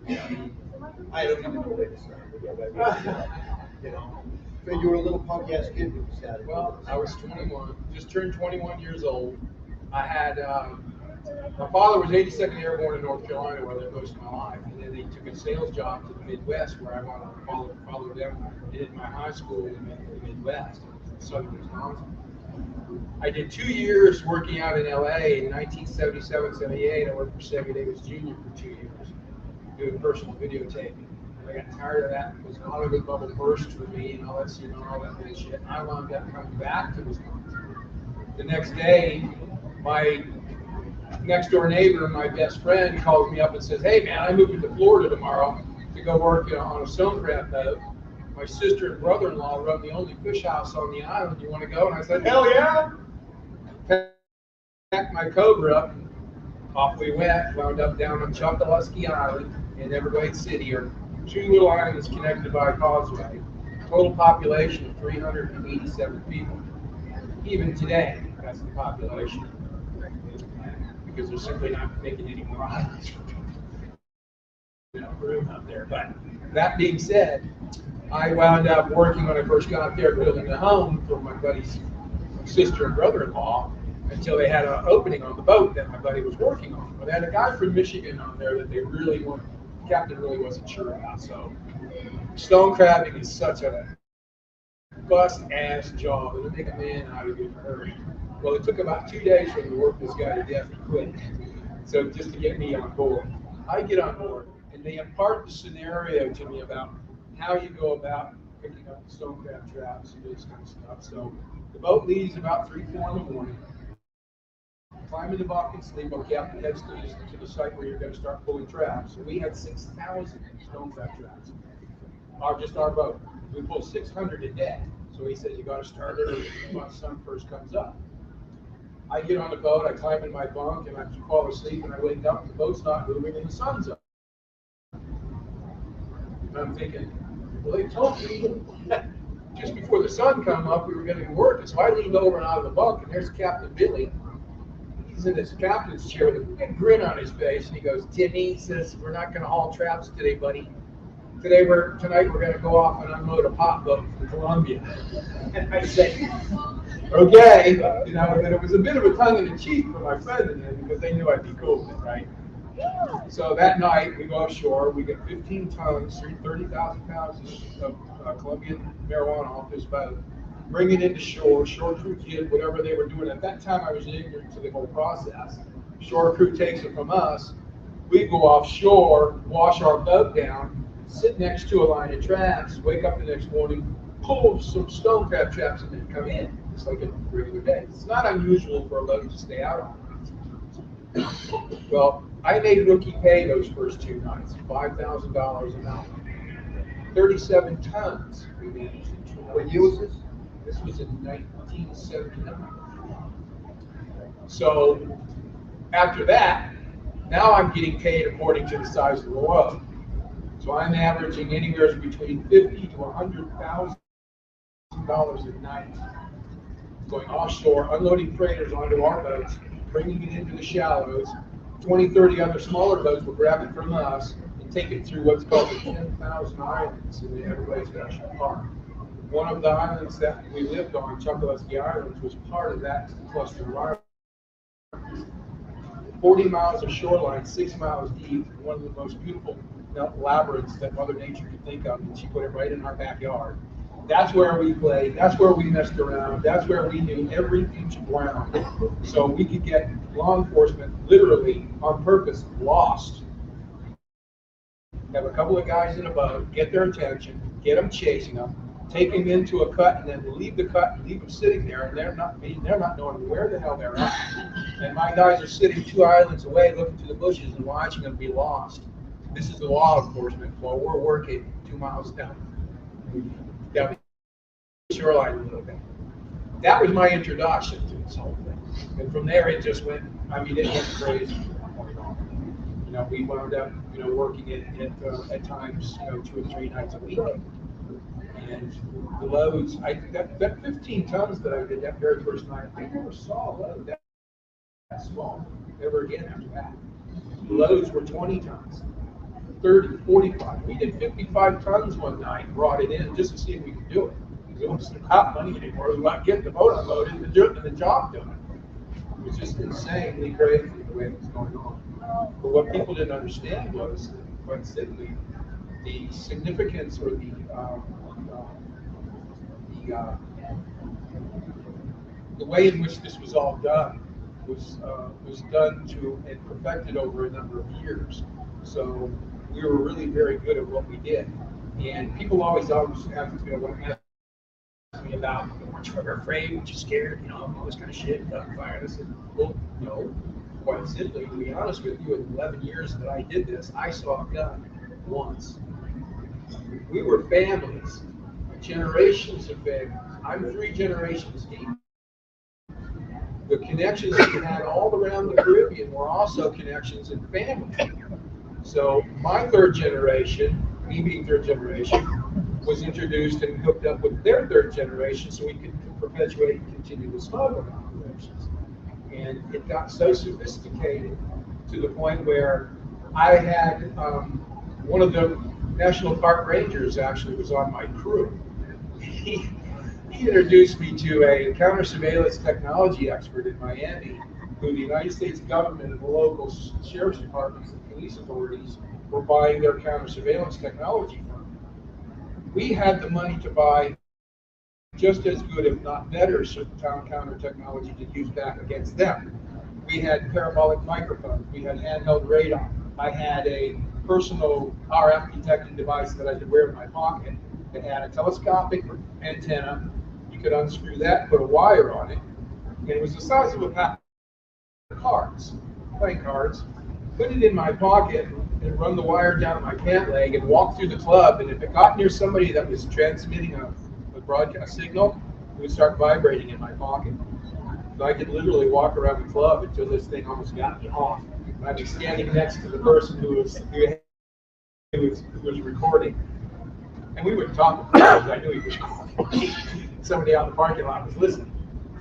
I don't even know where to start. You know, but you were a little punk ass kid when you started. Well, I was 21, just turned 21 years old. I had my father was 82nd Airborne in North Carolina, where I lived most of my life, and then they took a sales job to the Midwest, where I wanted to follow them. I did my high school in the Midwest, in southern Wisconsin. I did 2 years working out in LA in 1977, 78. I worked for Sega Davis Jr. for 2 years, doing personal videotaping. I got tired of that because the Hollywood bubble burst for me and all that, all that bullshit. And I wound up coming back to Wisconsin. The next day, my next door neighbor, my best friend, calls me up and says, "Hey man, I'm moving to Florida tomorrow to go work on a stonecraft boat. My sister and brother-in-law run the only fish house on the island. You want to go?" And I said, "Hell yeah!" Packed my Cobra up, and off we went. Wound up down on Chokoloskee Island in Everglades City, or two little islands connected by a causeway. Total population of 387 people. Even today, that's the population, because they're simply not making any more islands for people. Room out there. But that being said, I wound up working when I first got there, building a home for my buddy's sister and brother-in-law, until they had an opening on the boat that my buddy was working on. But they had a guy from Michigan on there that the captain really wasn't sure about. So stone crabbing is such a bust-ass job. It'll make a man out of you in a hurry. Well, it took about 2 days for me to work this guy to death and quit. So just to get me on board. I get on board, and they impart the scenario to me about how you go about picking up the stone crab traps and this kind of stuff. So the boat leaves about 3, 4 in the morning. Climb in the bunk and sleep. Okay, up and heads to the site where you're going to start pulling traps. So we had 6,000 stone crab traps. Just our boat. We pull 600 a day. So he said, you got to start early when the sun first comes up. I get on the boat, I climb in my bunk, and I fall asleep, and I wake up, and the boat's not moving, and the sun's up. And I'm thinking, well, they told me just before the sun come up, we were going to be working. So I lean over and out of the bunk, and there's Captain Billy. He's in his captain's chair with a big grin on his face, and he goes, "Timmy," he says, "we're not going to haul traps today, buddy. Tonight we're going to go off and unload a pot boat from Colombia." And I say, okay, and it was a bit of a tongue-in-cheek for my friend and him, because they knew I'd be cool with it, right? So that night we go offshore. We get 15 tons, 30,000 pounds of Colombian marijuana off this boat. Bring it into shore. Shore crew did whatever they were doing. At that time, I was ignorant to the whole process. Shore crew takes it from us. We go offshore, wash our boat down, sit next to a line of traps, wake up the next morning, pull some stone crab traps, and then come in. It's like a regular day. It's not unusual for a boat to stay out on. Well, I made rookie pay those first 2 nights, $5,000 an hour. 37 tons we managed in 2 nights. What year was this? This was in 1979. So after that, now I'm getting paid according to the size of the load. So I'm averaging anywhere between $50,000 to $100,000 a night, going offshore, unloading freighters onto our boats, bringing it into the shallows. 20, 30 other smaller boats will grab it from us and take it through what's called the 10,000 Islands in the Everglades National Park. One of the islands that we lived on, Chokoloskee Islands, was part of that cluster of islands. 40 miles of shoreline, 6 miles deep, one of the most beautiful labyrinths that Mother Nature could think of, and she put it right in our backyard. That's where we played, that's where we messed around, that's where we knew every inch of ground. So we could get law enforcement literally on purpose lost. Have a couple of guys in a boat, get their attention, get them chasing them, take them into a cut, and then leave the cut and leave them sitting there, and they're not knowing where the hell they're at. And my guys are sitting 2 islands away looking through the bushes and watching them be lost. This is the law enforcement while we're working 2 miles down the shoreline a little bit. That was my introduction to this whole thing. And from there it just went, it went crazy. We wound up, working it at times, 2 or 3 nights a week. And the loads, that 15 tons that I did that very first night, I never saw a load that small ever again after that. The loads were 20 tons. 30, 45. We did 55 tons one night, brought it in just to see if we could do it. Because it wasn't about money anymore. It was about getting the boat unloaded and the job done. It was just insanely crazy the way it was going on. But what people didn't understand was, quite simply, the significance or the way in which this was all done was done to and perfected over a number of years. So we were really very good at what we did. And people always have to ask me about, weren't you ever afraid, weren't you scared, all this kind of shit, gunfire. And I said, well, no. Quite simply, to be honest with you, in 11 years that I did this, I saw a gun once. We were families, generations of families. I'm 3 generations deep. The connections that we had all around the Caribbean were also connections in family. So my 3rd generation, me being 3rd generation, was introduced and hooked up with their 3rd generation so we could perpetuate and continue the smuggling operations. And it got so sophisticated to the point where I had one of the National Park Rangers actually was on my crew. He introduced me to a counter surveillance technology expert in Miami, who the United States government and the local sheriff's departments and police authorities were buying their counter surveillance technology from. We had the money to buy just as good, if not better, counter technology to use back against them. We had parabolic microphones, we had handheld radar. I had a personal RF detecting device that I could wear in my pocket that had a telescopic antenna. You could unscrew that, put a wire on it, and it was the size of a pack of cards, playing cards. Put it in my pocket and run the wire down my pant leg and walk through the club. And if it got near somebody that was transmitting a broadcast signal, it would start vibrating in my pocket. So I could literally walk around the club until this thing almost got me off. And I'd be standing next to the person who was recording. And we would talk because I knew he was recording. Somebody out in the parking lot was listening.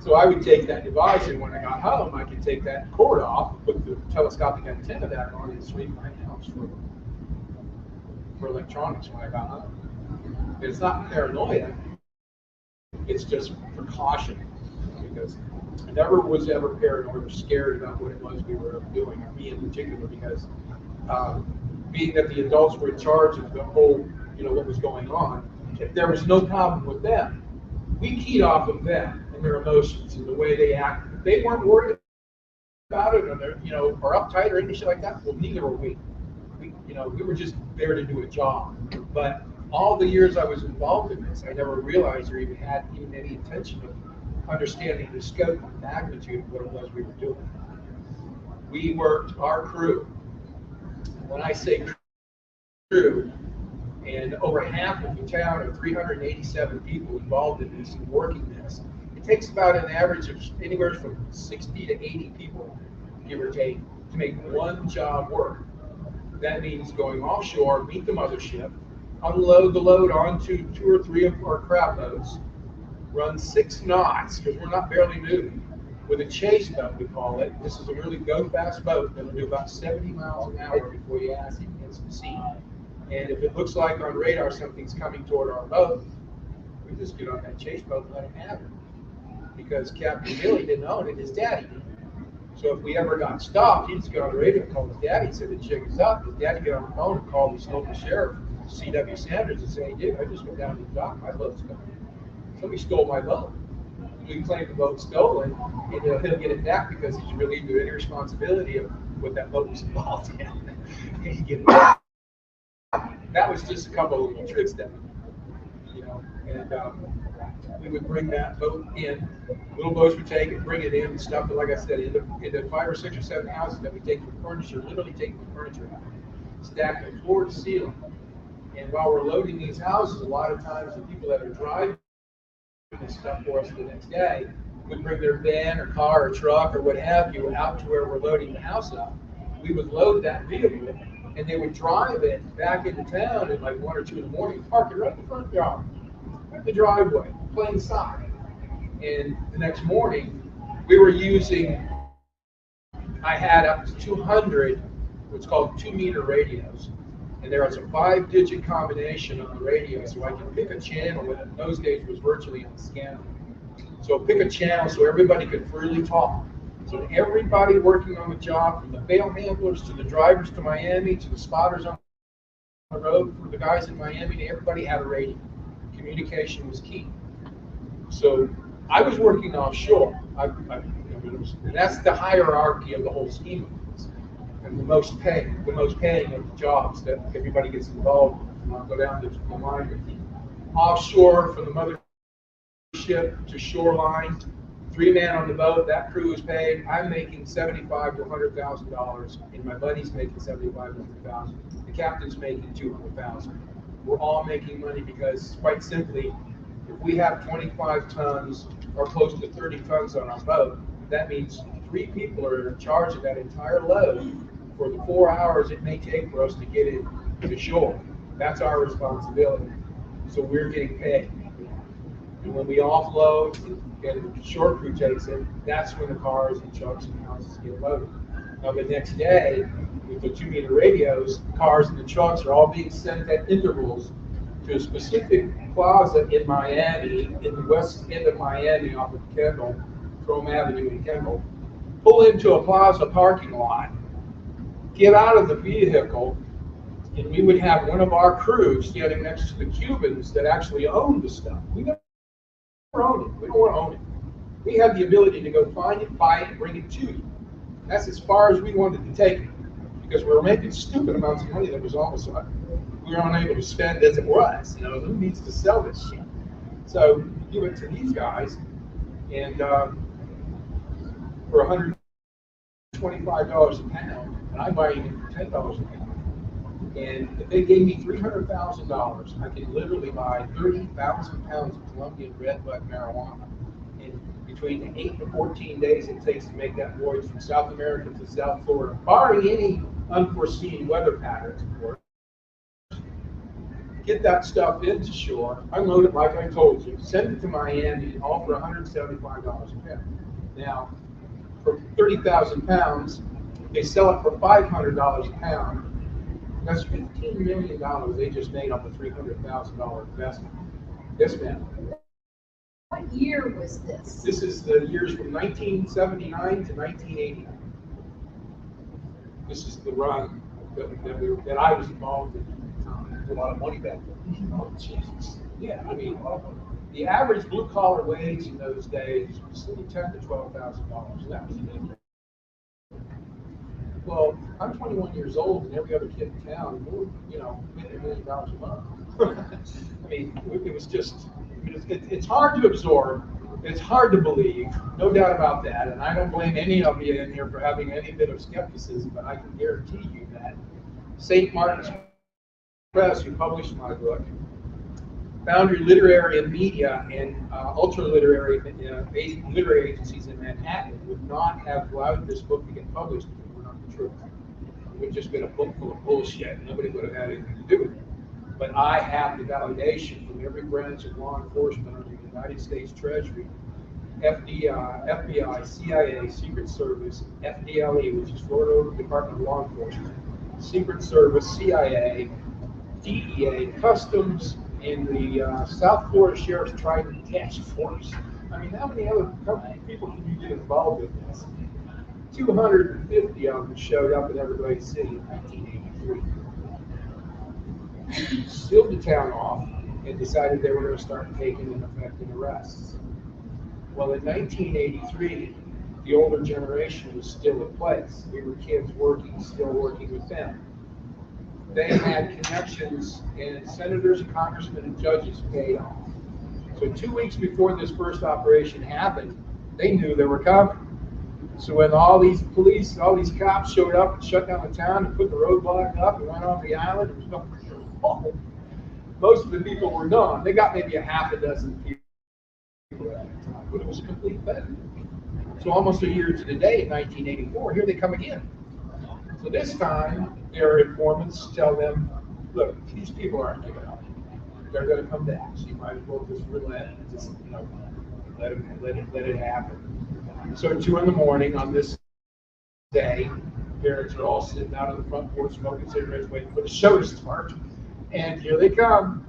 So I would take that device, and when I got home, I could take that cord off, put the telescopic antenna back on, and sweep my house for electronics when I got home. It's not paranoia. It's just precaution, because I never was ever paranoid or scared about what it was we were doing, or me in particular, because being that the adults were in charge of the whole, what was going on, if there was no problem with them, we keyed off of them and their emotions and the way they acted. If they weren't worried about it, or they're, or uptight or anything like that, well, neither were we. We were just there to do a job. But all the years I was involved in this, I never realized or even had any intention of understanding the scope and magnitude of what it was we were doing. We worked, our crew. When I say crew, and over half of the town of 387 people involved in this and working this, it takes about an average of anywhere from 60 to 80 people, give or take, to make one job work. That means going offshore, meet the mothership, unload the load onto 2 or 3 of our crab boats, run 6 knots, because we're not barely moving, with a chase boat, we call it. This is a really go-fast boat that'll do about 70 miles an hour before you ask it gets to sea. And if it looks like on radar something's coming toward our boat, we just get on that chase boat and let him have it. Because Captain Billy didn't own it, his daddy did. So if we ever got stopped, he'd just get on the radio and call his daddy and say, the chick is up. His daddy get on the phone and call his local sheriff, C.W. Sanders, and say, hey, dude, I just went down to the dock, my boat's gone. Somebody stole my boat. We claim the boat's stolen, and he'll get it back because he's relieved of any responsibility of what that boat was involved in. And he get it back. That was just a couple of little tricks that, and we would bring that boat in. Little boats would take it, bring it in, and stuff it, like I said, into 5 or 6 or 7 houses that we take the furniture, literally take the furniture out, stack it floor to ceiling. And while we're loading these houses, a lot of times the people that are driving this stuff for us the next day would bring their van or car or truck or what have you out to where we're loading the house up. We would load that vehicle, and they would drive it back into town at like 1 or 2 in the morning, park it right in the front yard, right in the driveway, plain sight. And the next morning, we were using, I had up to 200, what's called 2-meter radios. and there was a 5-digit combination on the radio, so I could pick a channel that in those days was virtually unscannable. So pick a channel so everybody could freely talk. So everybody working on the job, from the bail handlers to the drivers to Miami to the spotters on the road, for the guys in Miami, everybody had a radio. Communication was key. So I was working offshore. And that's the hierarchy of the whole scheme of things. And the most paying of the jobs that everybody gets involved in. I'll go down to the line with you. Offshore, from the mothership to shoreline, 3-man on the boat, that crew is paid. I'm making $75,000 to $100,000, and my buddy's making $75,000 to $100,000. The captain's making $200,000. We're all making money because, quite simply, if we have 25 tons or close to 30 tons on our boat, that means 3 people are in charge of that entire load for the 4 hours it may take for us to get it to shore. That's our responsibility. So we're getting paid. And when we offload and the shore crew takes it, that's when the cars and trucks and houses get loaded. Now the next day, with the 2-meter radios, the cars and the trucks are all being sent at intervals to a specific plaza in Miami, in the west end of Miami off of Kendall, Chrome Avenue in Kendall. Pull into a plaza parking lot, get out of the vehicle, and we would have one of our crews standing next to the Cubans that actually owned the stuff. We never own it. We don't want to own it. We have the ability to go find it, buy it, and bring it to you. That's as far as we wanted to take it, because we were making stupid amounts of money that was almost we were unable to spend as it was. You know, who needs to sell this shit? So give it to these guys, and for $125 a pound, and I buy it for $10 a pound. And if they gave me $300,000, I could literally buy 30,000 pounds of Colombian red bud marijuana. And between the 8 to 14 days it takes to make that voyage from South America to South Florida, barring any unforeseen weather patterns, of course. Get that stuff into shore, unload it like I told you, send it to Miami, all for $175 a pound. Now, for 30,000 pounds, they sell it for $500 a pound. That's $15 million they just made off a $300,000 investment. Yes, ma'am. What year was this? This is the years from 1979 to 1980. This is the run that I was involved in. There's a lot of money back then. Oh, Jesus. Yeah, I mean, the average blue-collar wage in those days was $10,000 to $12,000. That was the minimum. Well, I'm 21 years old, and every other kid in town, you know, making $1 million a month. I mean, it was just, it's hard to absorb. It's hard to believe, no doubt about that. And I don't blame any of you in here for having any bit of skepticism, but I can guarantee you that St. Martin's Press, who published my book, Boundary Literary and Media, and ultra-literary literary agencies in Manhattan would not have allowed this book to get published if it were not the truth. It would have just been a book full of bullshit. Nobody would have had anything to do with it. But I have the validation from every branch of law enforcement under the United States Treasury, FBI, CIA, Secret Service, FDLE, which is Florida Department of Law Enforcement, Secret Service, CIA, DEA, Customs, and the South Florida Sheriff's Trident Task Force. I mean, how many people can you get involved in this? 250 of them showed up in Everglades City in 1983. Sealed the town off and decided they were going to start taking and effecting arrests. Well, in 1983, the older generation was still in place. We were kids still working with them. They had connections, and senators and congressmen and judges paid off. So 2 weeks before this first operation happened, they knew they were coming. So when all these police, all these cops showed up and shut down the town and put the roadblock up and went on the island, there was no control. Most of the people were gone. They got maybe a half a dozen people at the time, but it was a complete failure. So almost a year to the day in 1984, here they come again. So this time, their informants tell them, look, these people aren't giving up. They're going to come back. So you might as well just relent and just, let it happen. So at 2 in the morning on this day, parents are all sitting out on the front porch smoking cigarettes, waiting for the show to start. And here they come,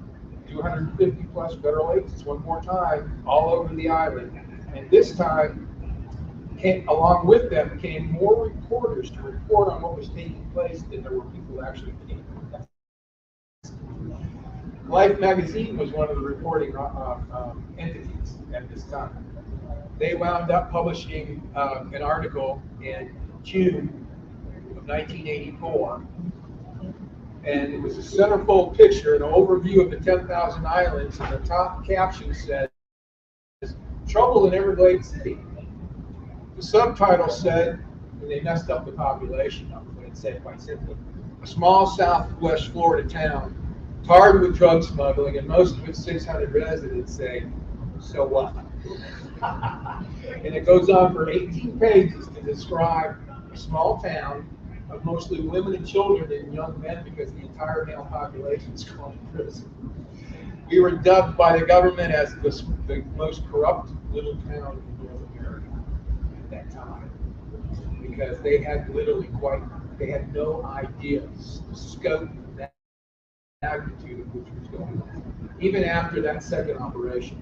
250 plus federal agents one more time, all over the island. And this time, along with them came more reporters to report on what was taking place than there were people actually taking place. Life magazine was one of the reporting entities at this time. They wound up publishing an article in June of 1984, and it was a centerfold picture, an overview of the 10,000 islands, and the top caption said, "Trouble in Everglades City." The subtitle said, and they messed up the population number, but it said quite simply, "A small southwest Florida town tarred with drug smuggling, and most of its 600 residents say, so what?" And it goes on for 18 pages to describe a small town of mostly women and children and young men because the entire male population is gone to prison. We were dubbed by the government as the most corrupt little town in North America at that time, because they had they had no idea the scope and the magnitude of which was going on. Even after that second operation,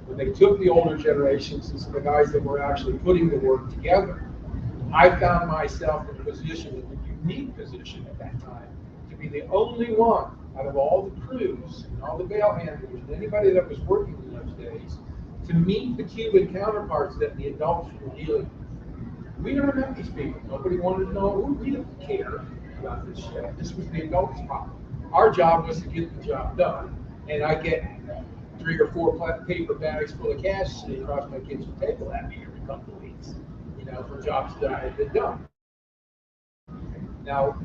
when they took the older generations and some of the guys that were actually putting the work together, I found myself in a position, a unique position at that time, to be the only one out of all the crews and all the bail handlers and anybody that was working in those days to meet the Cuban counterparts that the adults were dealing with. We never met these people. Nobody wanted to know. We didn't care about this shit. This was the adults' problem. Our job was to get the job done. And I get 3 or 4 paper bags full of cash sitting across my kitchen table at me every couple of weeks, for jobs that I had been done. Now,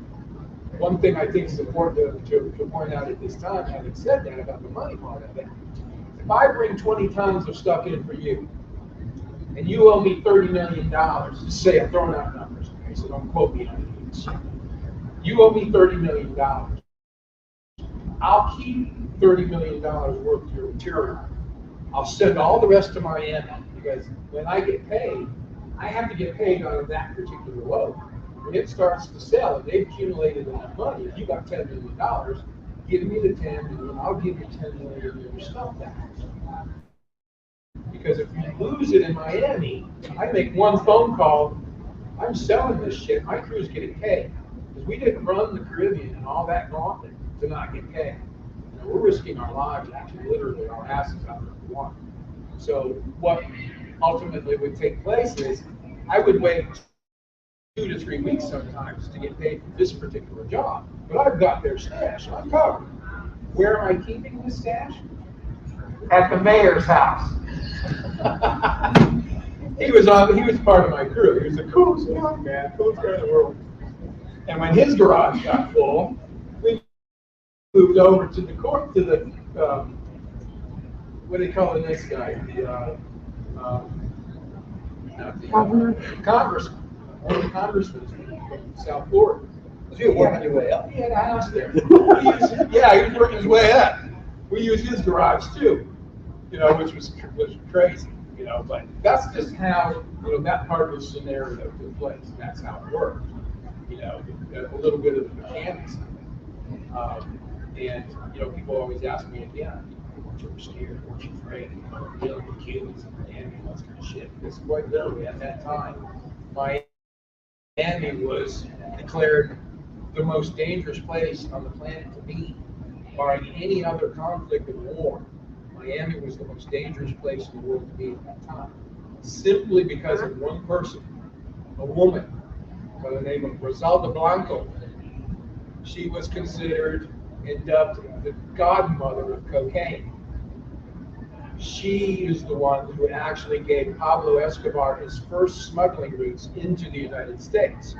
one thing I think is important to point out at this time, having said that about the money part of it, if I bring 20 tons of stuff in for you, and you owe me $30 million, just say I'm throwing out numbers, okay, so don't quote me on this. You owe me $30 million. I'll keep $30 million worth of your material. I'll send all the rest to Miami, because when I get paid, I have to get paid on that particular load. When it starts to sell, and they've accumulated enough money, if you got $10 million, give me the 10 million, I'll give you 10 million of your stuff back. Because if you lose it in Miami, I make one phone call, I'm selling this shit, my crew's getting paid. Because we didn't run the Caribbean and all that gauntlet to not get paid. We're risking our lives, actually, literally our asses out there for one. So what ultimately would take place is I would wait 2 to 3 weeks sometimes to get paid for this particular job. But I've got their stash, I'm covered. Where am I keeping this stash? At the mayor's house. He was part of my crew. He was the coolest young man, coolest guy in the world. And when his garage got full, we moved over to the court, to the what do they call the next guy? Congressman. One of the congressmen from South Florida. Was you working your way up? He had a house there. He was working his way up. We used his garage too, which was crazy, but that's just how, that part of the scenario took place. That's how it worked, a little bit of the mechanics. And people always ask me again, weren't you scared, weren't you afraid, dealing with Cubans and Miami and all this kind of shit? Because quite literally at that time, Miami was declared the most dangerous place on the planet to be, barring any other conflict or war. Miami was the most dangerous place in the world to be at that time, simply because of one person, a woman by the name of Rosalba Blanco. She was considered and dubbed the godmother of cocaine. She is the one who actually gave Pablo Escobar his first smuggling routes into the United States.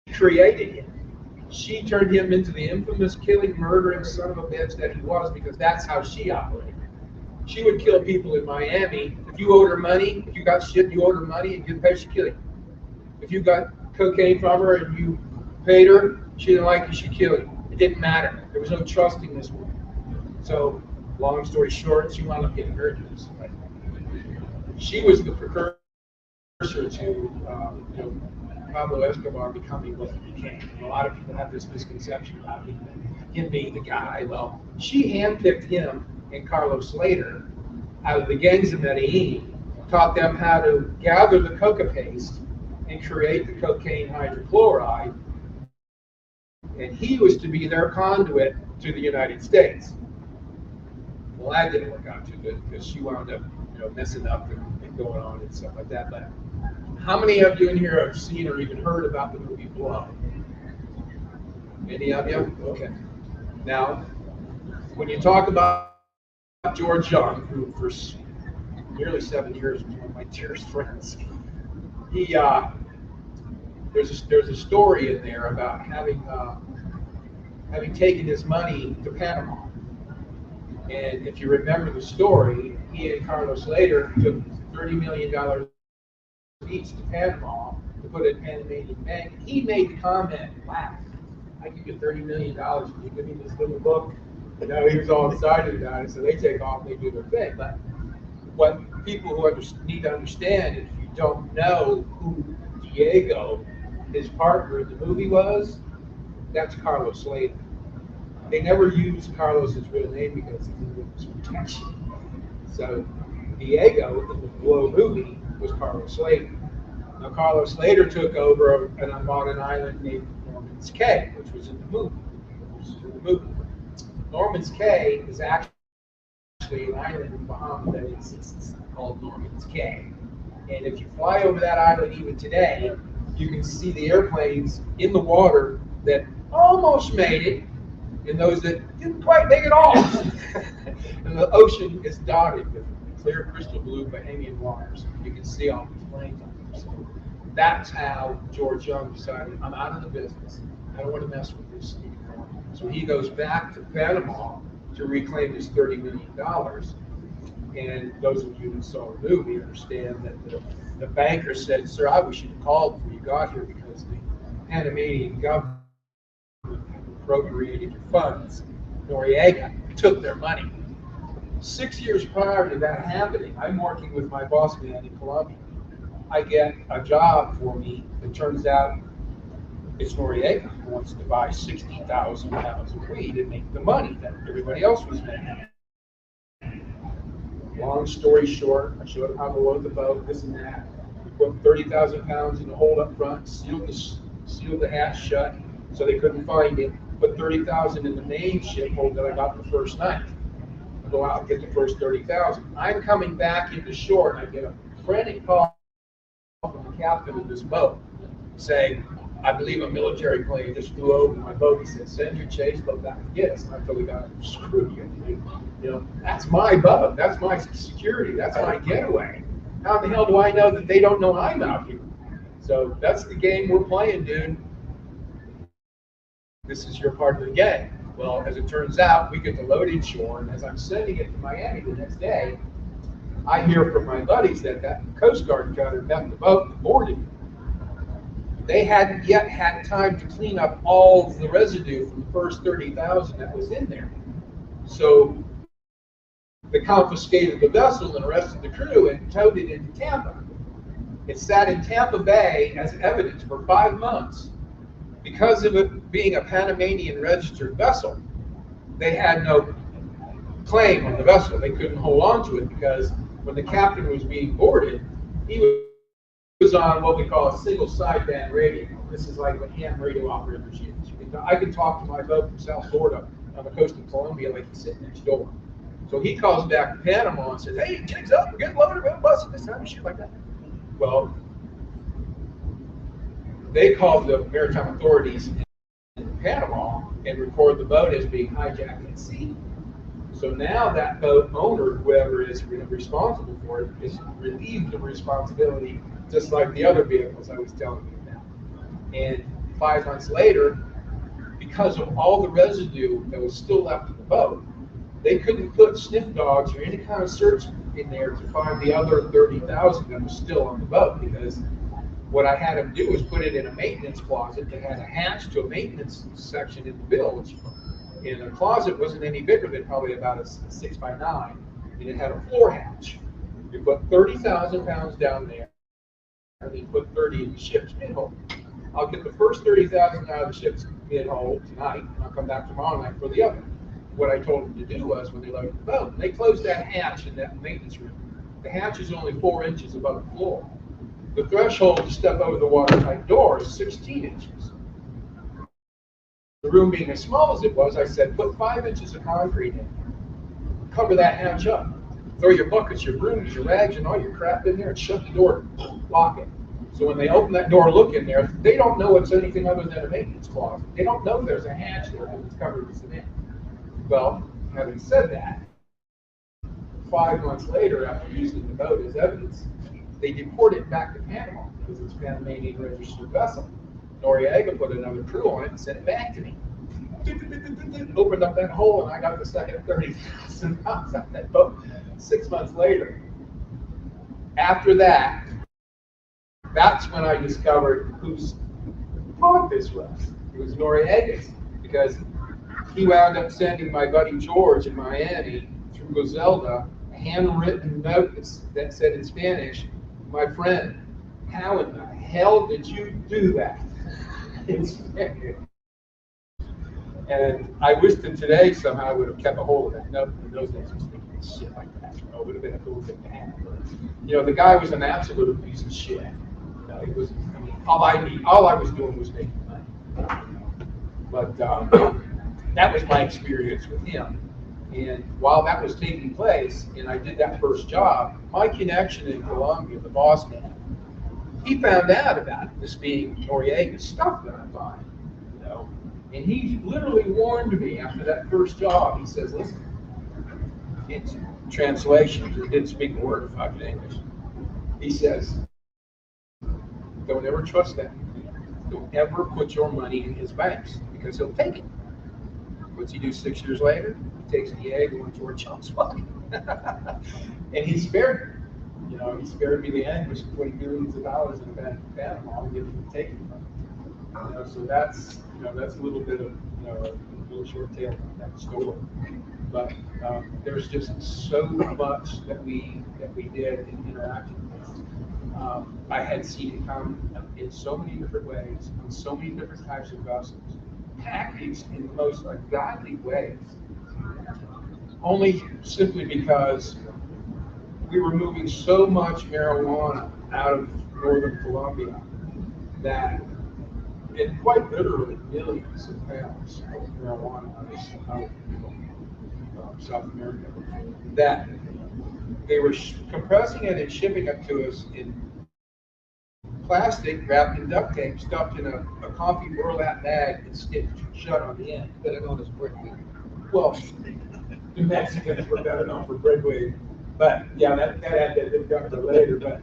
She created him. She turned him into the infamous killing, murdering son of a bitch that he was, because that's how she operated. She would kill people in Miami. If you owed her money, if you got shit and you owed her money and you didn't pay, she'd kill you. If you got cocaine from her and you paid her, she didn't like you, she'd kill you. It didn't matter. There was no trusting this woman. So, long story short, she wound up getting hurt. She was the precursor to Pablo Escobar becoming what he became. A lot of people have this misconception about him being the guy. Well, she handpicked him and Carlos Slater out of the gangs of Medellin, taught them how to gather the coca paste and create the cocaine hydrochloride, and he was to be their conduit to the United States. Well, that didn't work out too good because she wound up, messing up and going on and stuff like that. But how many of you in here have seen or even heard about the movie Blow? Any of you? Okay. Now, when you talk about George Young, who for nearly 7 years was one of my dearest friends, he there's a story in there about having taken his money to Panama. And if you remember the story, he and Carlos Slater took $30 million each to Panama to put in Panamanian bank. He made the comment, wow, I give you $30 million, can you give me this little book? He was all excited about it, so they take off, they do their thing. But what people who need to understand, if you don't know who Diego, his partner in the movie, was, that's Carlos Slater. They never used Carlos's real name because he was protection. So Diego in the Blow movie was Carlos Slater. Now Carlos Slater took over and bought an island named Norman's Cay, which was in the movie. Norman's Cay is actually an island in Bahamas that exists called Norman's Cay. And if you fly over that island even today, you can see the airplanes in the water that almost made it, and those that didn't quite make it all. And the ocean is dotted with clear crystal blue Bahamian waters. You can see all these planes on there. So that's how George Young decided, I'm out of the business. I don't want to mess with this anymore. So he goes back to Panama to reclaim his $30 million. And those of you who saw the movie understand that the banker said, sir, I wish you'd called before you got here because the Panamanian government appropriated your funds. Noriega took their money. 6 years prior to that happening, I'm working with my boss man in Colombia. I get a job for me that turns out it's Noriega who wants to buy 60,000 pounds of weed and make the money that everybody else was making. Long story short, I showed him how to load the boat, this and that. We put 30,000 pounds in the hold up front, sealed the hatch shut so they couldn't find it. Put 30,000 in the main ship hold that I got the first night. I go out and get the first 30,000. I'm coming back into shore and I get a frantic call from the captain of this boat saying, I believe a military plane just flew over my boat. He said, send your chase boat back and get us. And I totally got screwed. That's my boat. That's my security. That's my getaway. How the hell do I know that they don't know I'm out here? So that's the game we're playing, dude. This is your part of the game. Well, as it turns out, we get the load in shore, and as I'm sending it to Miami the next day, I hear from my buddies that Coast Guard cutter left the boat and boarded it. They hadn't yet had time to clean up all the residue from the first 30,000 that was in there. So they confiscated the vessel and arrested the crew and towed it into Tampa. It sat in Tampa Bay as evidence for 5 months. Because of it being a Panamanian registered vessel, they had no claim on the vessel. They couldn't hold on to it because when the captain was being boarded, he was on what we call a single sideband radio. This is like what ham radio operators use. I can talk to my boat from South Florida on the coast of Colombia like he's sitting next door. So he calls back to Panama and says, hey, jigs up, we're getting loaded, we're going to bust it this time, and shit like that. Well, they called the maritime authorities in Panama and record the boat as being hijacked at sea. So now that boat owner, whoever is responsible for it, is relieved of responsibility, just like the other vehicles I was telling you about. And 5 months later, because of all the residue that was still left in the boat, they couldn't put sniff dogs or any kind of search in there to find the other 30,000 that was still on the boat, because what I had them do was put it in a maintenance closet that had a hatch to a maintenance section in the bilge. And the closet wasn't any bigger than probably about a 6 by 9, and it had a floor hatch. You put 30,000 pounds down there, and then put 30 in the ship's mid-hole. I'll get the first 30,000 out of the ship's mid-hole tonight, and I'll come back tomorrow night for the other. What I told them to do was, when they loaded the boat, they closed that hatch in that maintenance room. The hatch is only 4 inches above the floor. The threshold to step over the watertight door is 16 inches. The room being as small as it was, I said, put 5 inches of concrete in, cover that hatch up. Throw your buckets, your brooms, your rags, and all your crap in there, and shut the door, lock it. So when they open that door, look in there, they don't know it's anything other than a maintenance closet. They don't know there's a hatch there that's covered with cement. Well, having said that, 5 months later, after using the boat as evidence, they deported it back to Panama because it's a Panamanian registered vessel. Noriega put another crew on it and sent it back to me. Opened up that hole, and I got the second 30,000 pounds out of that boat 6 months later. After that, that's when I discovered whose fault this was. It was Noriega's, because he wound up sending my buddy George in Miami through Griselda a handwritten notice that said in Spanish, "My friend, how in the hell did you do that?" in Spanish. And I wish that today somehow I would have kept a hold of that note. In those days, I was thinking shit like that. You know, it would have been a cool thing to have. You know, the guy was an absolute piece of shit. You know, he was. I mean, all I was doing was making money. But that was my experience with him. And while that was taking place, and I did that first job, my connection in Colombia, the boss man, he found out about it, this being Noriega's stuff that I'm buying, you know. And he literally warned me after that first job. He says, "Listen, it's translation. He didn't speak a word of fucking English." He says, "Don't ever trust that. Don't ever put your money in his banks because he'll take it." What's he do 6 years later? He takes Diego and George Jones fucking. And he spared me. You know, he spared me the anguish of putting millions of dollars in a bank in Panama and getting it taken from me. You know, so that's, you know, that's a little bit of, you know, a little short tail on that story. But there's just so much that we did in interacting with. I had seen it come in so many different ways, on so many different types of vessels, packaged in the most ungodly ways, only simply because we were moving so much marijuana out of northern Colombia that it quite literally millions of pounds of marijuana out of South America, that they were compressing it and shipping it to us in plastic wrapped in duct tape, stuffed in a coffee burlap bag and stitched shut on the end, better known as brickweed. Well, the Mexicans were better known for brickweed, but yeah, that had been done for later. But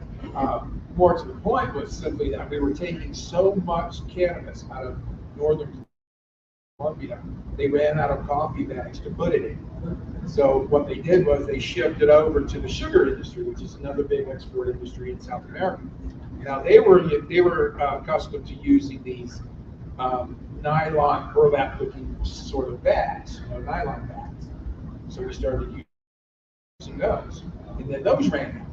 more to the point was simply that we were taking so much cannabis out of northern Colombia, they ran out of coffee bags to put it in. So what they did was they shipped it over to the sugar industry, which is another big export industry in South America. Now they were accustomed to using these nylon burlap-looking sort of bags, you know, nylon bags. So we started using those, and then those ran out.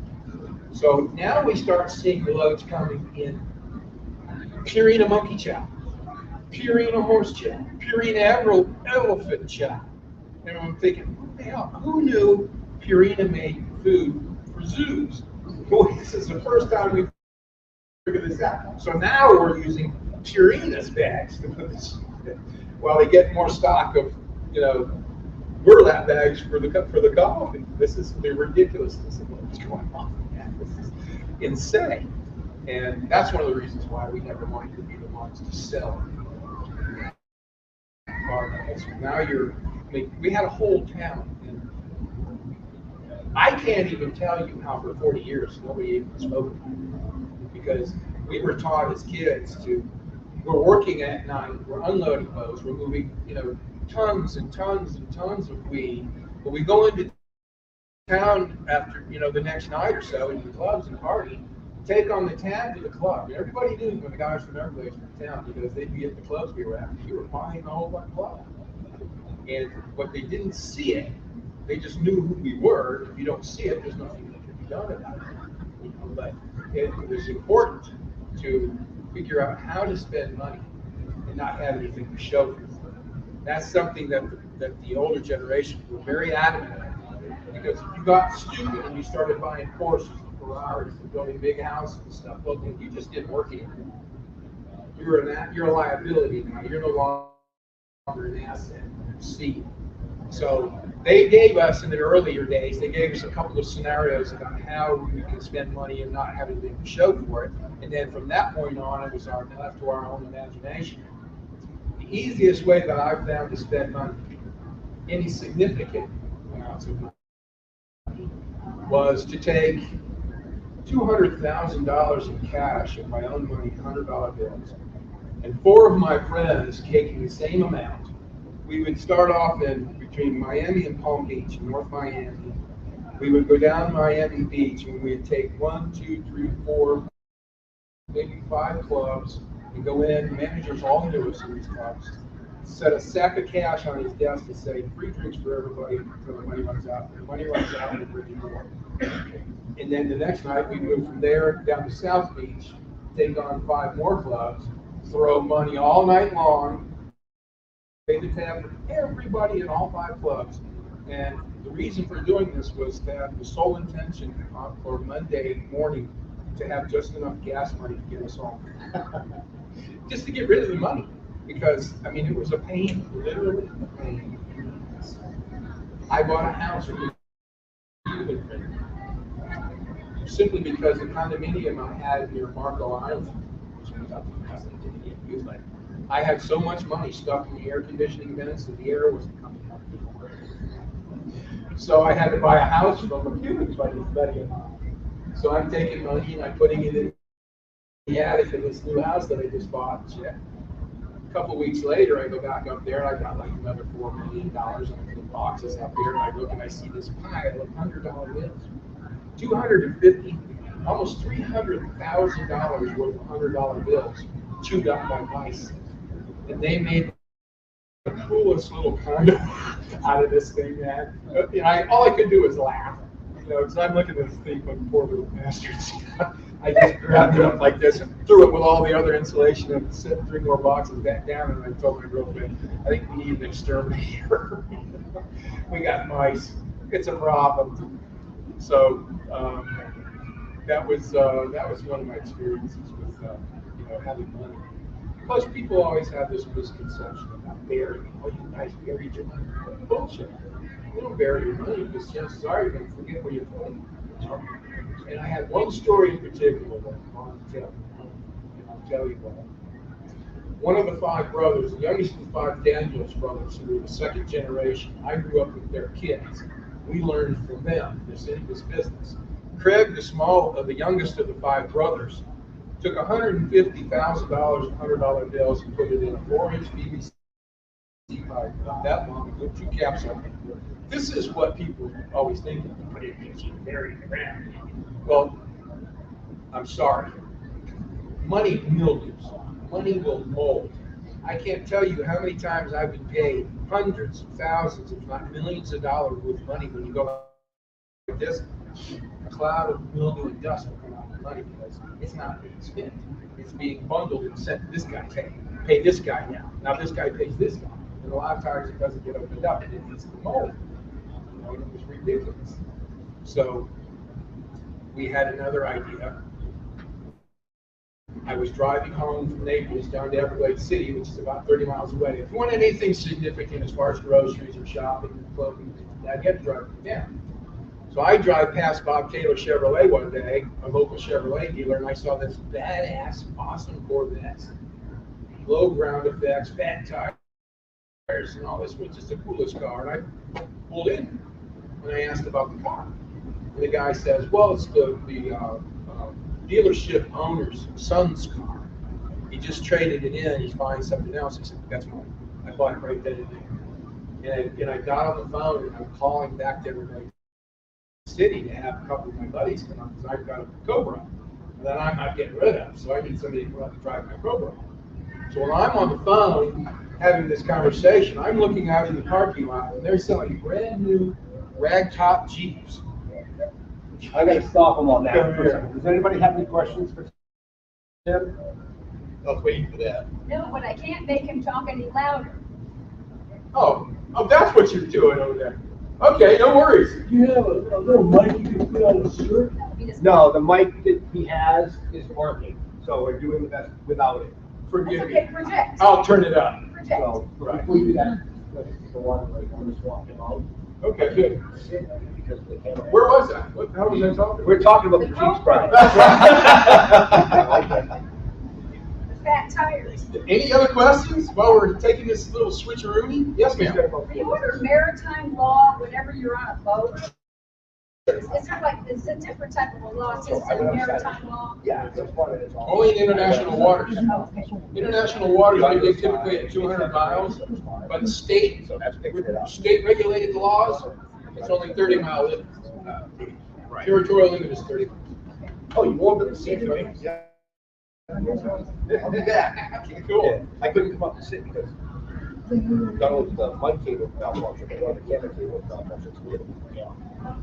So now we start seeing the loads coming in Purina monkey chow, Purina horse chow, Purina elephant chow. And I'm thinking, what the hell? Who knew Purina made food for zoos? Boy, this is the first time we've figured this out. So now we're using Purina's bags to put this in, while they get more stock of, you know, burlap bags for the coffee. This is the ridiculousness of what's going on. Yeah, this is insane. And that's one of the reasons why we never wanted to be the ones to sell our bags. Now we had a whole town, and I can't even tell you how for 40 years nobody even spoke about it, because we were taught as kids we're working at night, we're unloading loads, we're moving, you know, tons and tons and tons of weed. But we go into town after, you know, the next night or so into the clubs and party, take on the tab to the club. And everybody knew when the guys from Everglades were in town, because they'd be at the clubs we were at. We were buying the whole club. And what they didn't see it, they just knew who we were. If you don't see it, there's nothing that can be done about it. You know, but it was important to figure out how to spend money and not have anything to show for it. That's something that the older generation were very adamant about. Because if you got stupid and you started buying Porsches and Ferraris and building big houses and stuff, well, then you just didn't work anymore. You're a liability now. You're no longer an asset. See. So they gave us in the earlier days, they gave us a couple of scenarios about how we could spend money and not have anything to show for it. And then from that point on, it was left to our own imagination. The easiest way that I've found to spend money, any significant amounts of money, was to take $200,000 in cash of my own money, $100 bills, and 4 of my friends taking the same amount. We would start off between Miami and Palm Beach, in North Miami. We would go down Miami Beach and we'd take 1, 2, 3, 4, maybe 5 clubs and go in. Managers all knew us in these clubs. Set a sack of cash on his desk to say free drinks for everybody until the money runs out. The money runs out, we bring you more. And then the next night we moved from there down to South Beach, take on 5 more clubs, throw money all night long. Pay the tab for everybody in all 5 clubs. And the reason for doing this was that the sole intention for Monday morning to have just enough gas money to get us home. Just to get rid of the money. Because, I mean, it was a pain, literally a pain. I bought a house simply because the condominium I had near Marco Island, which was up in the house that didn't get used, like, I had so much money stuck in the air conditioning vents that the air wasn't coming out. So I had to buy a house from a Cuban buddy of mine. So I'm taking money and I'm putting it in the attic of this new house that I just bought. Yeah. A couple weeks later, I go back up there and I got like another $4 million in boxes up there. And I look and I see this pile of $100 bills, $250, almost $300,000 worth of $100 bills chewed up by mice. And they made the coolest little condo out of this thing, man. You know, all I could do was laugh, you know, because I'm looking at this thing like poor little bastards. I just grabbed it up like this and threw it with all the other insulation and set 3 more boxes back down. And I told my girlfriend, I think we need an exterminator. We got mice. It's a problem. So that was one of my experiences with you know, having money. Plus, people always have this misconception about burying. Oh, you guys buried your money. Bullshit. You don't bury your money because chances are you're going to forget where you put it. And I had one story in particular that I want to tell you. And I'll tell you why. One of the 5 brothers, the youngest of the 5 Daniels brothers, who were the second generation, I grew up with their kids. We learned from them this business. Craig, the youngest of the 5 brothers, took $150,000 of $100 bills and put it in a 4-inch PVC pipe, not that long, with 2 caps on it. This is what people always think of. Put it in and bury it around. Well, I'm sorry. Money mildews. Money will mold. I can't tell you how many times I've been paid hundreds of thousands, if not millions of dollars worth of money when you go like this. A cloud of mildew and dust will come out of the money because it's not being spent. It's being bundled and sent to this guy. Pay this guy now. Now this guy pays this guy. And a lot of times it doesn't get opened up. It hits the mold. You know, it was ridiculous. So we had another idea. I was driving home from Naples down to Everglades City, which is about 30 miles away. If you want anything significant as far as groceries or shopping and clothing, you had to drive down. So I drive past Bob Taylor Chevrolet one day, a local Chevrolet dealer, and I saw this badass, awesome Corvette, low ground effects, fat tires, and all this was just the coolest car. And I pulled in, and I asked about the car. And the guy says, well, it's the dealership owner's son's car. He just traded it in, he's buying something else. I said, that's mine. I bought it right then and there. And I got on the phone, and I'm calling back to Everglades City to have a couple of my buddies come up because I've got a Cobra that I'm not getting rid of, so I need somebody to come up and drive my Cobra. So when I'm on the phone having this conversation, I'm looking out in the parking lot and they're selling brand new ragtop Jeeps I gotta stop him on that Come for a here. second. Does anybody have any questions for Tim? I was waiting for that. No, but I can't make him talk any louder. Oh, that's what you're doing over there. Okay, no worries. You have a little mic you can put on the shirt? No, he doesn't. No, the mic that he has is working, so we're doing the best without it. That's Forgive okay, me. project. I'll turn it up. Project. So, Right. before you do that, let's the one like I'm just walking out. Okay, good. Because the camera. Where was I? What the hell was I talking We're talking about the The Jeeps, GoPro. Brian. The fat tires. Any other questions while we're taking this little switcheroonie? Yes, ma'am. Reorder maritime law whenever you're on a boat. It's kind of like, it's a different type of a law, it's just a maritime law. Yeah, that's one of it. Only in international waters. Oh, okay. International waters, they get typically at 200 miles, but the state regulated laws, it's only 30-mile limit. Territorial limit is 30. Oh, you warmed up the seat, right? Yeah. I'll be back. Cool. I couldn't come up and sit because not only the mic cable malfunction, but the camera cable malfunction.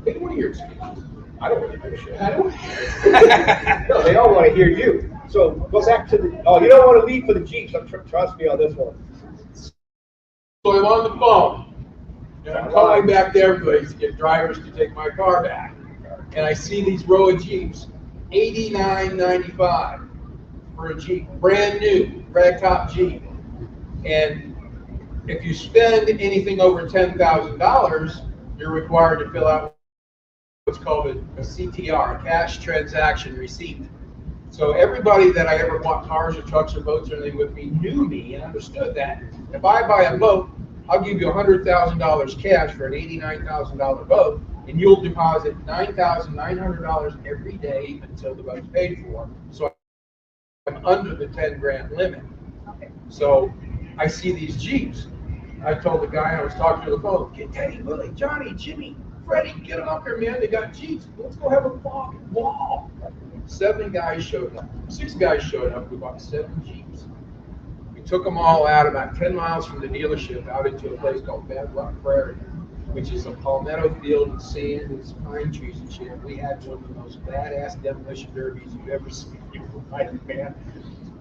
Pick one of your excuses. I don't really give a shit. I don't. No, they all want to hear you. So go back to the, oh, you don't want to leave for the Jeeps. Trust me on this one. So I'm on the phone, and I'm calling back to every place to get drivers to take my car back. And I see these row of Jeeps, $89.95 for a Jeep, brand new, ragtop Jeep. And if you spend anything over $10,000, you're required to fill out what's called a CTR, a cash transaction receipt. So everybody that I ever bought cars or trucks or boats or anything with me knew me and understood that. If I buy a boat, I'll give you $100,000 cash for an $89,000 boat, and you'll deposit $9,900 every day until the boat's paid for. So I'm under the 10 grand limit. Okay. So I see these Jeeps. I told the guy I was talking to the phone, get Teddy, Willie, Johnny, Jimmy, Freddie, get them up there, man. They got Jeeps. Let's go have a fucking ball. 7 guys showed up. 6 guys showed up. We bought 7 Jeeps. We took them all out about 10 miles from the dealership out into a place called Bad Luck Prairie, which is a palmetto field and sand and pine trees and shit. We had one of the most badass demolition derbies you've ever seen in your life, man.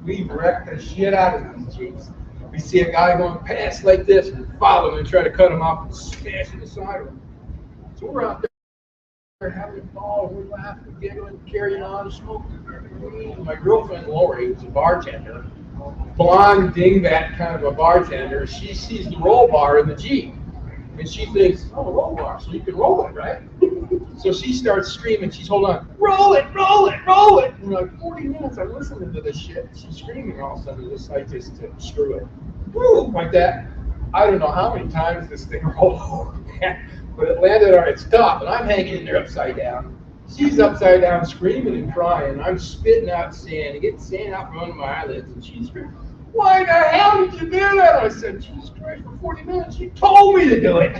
We wrecked the shit out of these Jeeps. We see a guy going past like this, and follow him and try to cut him off and smash in the side of him. So we're out there having a ball, we're laughing, giggling, carrying on, smoking. Me and my girlfriend Lori, who's a bartender, blonde dingbat kind of a bartender, she sees the roll bar in the Jeep. And she thinks, oh, roll bar, so you can roll it, right? So she starts screaming, she's holding on, roll it, roll it, roll it. And we're like, 40 minutes, I'm listening to this shit. She's screaming all of a sudden, this I just screw it. Woo, like that. I don't know how many times this thing rolled over, but it landed on its top, and I'm hanging in there upside down. She's upside down, screaming and crying. I'm spitting out sand, getting sand out from under my eyelids, and she's screaming, why the hell did you do that? I said, Jesus Christ, for 40 minutes, she told me to do it.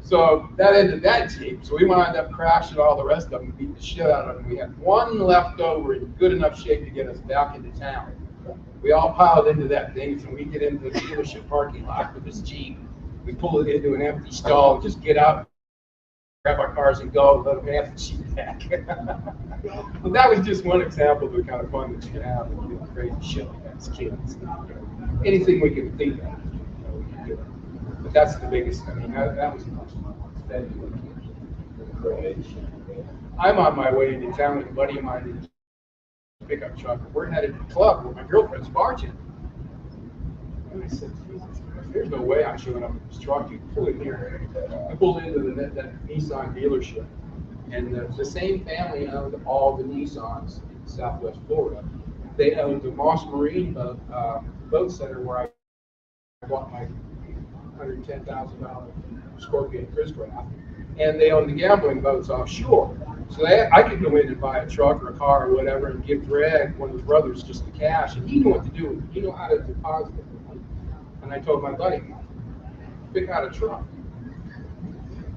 So that ended that Jeep. So we wound up crashing all the rest of them, beat the shit out of them. We had one left over in good enough shape to get us back into town. We all piled into that thing, so we get into the dealership parking lot with this Jeep. We pull it into an empty stall, just get out, grab our cars and go, let them have the Jeep back. But that was just one example of the kind of fun that you can have when you do crazy shit like that as kids. Anything we can think of, we can do it. But that's the biggest, I mean, that was the most fun. I'm on my way into town with a buddy of mine in a pickup truck. We're headed to the club where my girlfriend's bartending. And I said, Jesus Christ, there's no way I'm showing up in this truck. You pull in here. I pulled into that Nissan dealership. And the same family owned all the Nissans in Southwest Florida. They owned the Moss Marine boat center where I bought my $110,000 Scorpion Chris-Craft, and they own the gambling boats offshore. So I could go in and buy a truck or a car or whatever and give Greg, one of his brothers, just the cash, and he knew what to do with it. He knew how to deposit it. And I told my buddy, pick out a truck.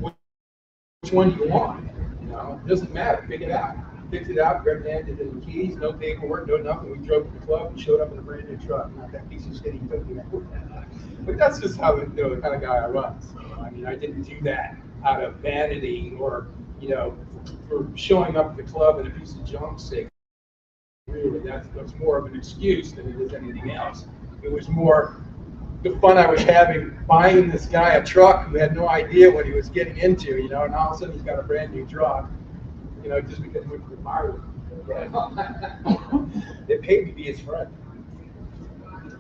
Which one do you want? You know, it doesn't matter. Pick it out. Picked it out, Greg handed in the keys, no paperwork, no nothing. We drove to the club and showed up in a brand new truck. Not that piece of shit he took me. But that's just how the kind of guy I was. I mean, I didn't do that out of vanity or you know, for showing up at the club in a piece of junk sake. Really, that's more of an excuse than it is anything else. It was more the fun I was having buying this guy a truck who had no idea what he was getting into, you know, and all of a sudden he's got a brand new truck, you know, just because he went to the bar with him. They paid me to be his friend.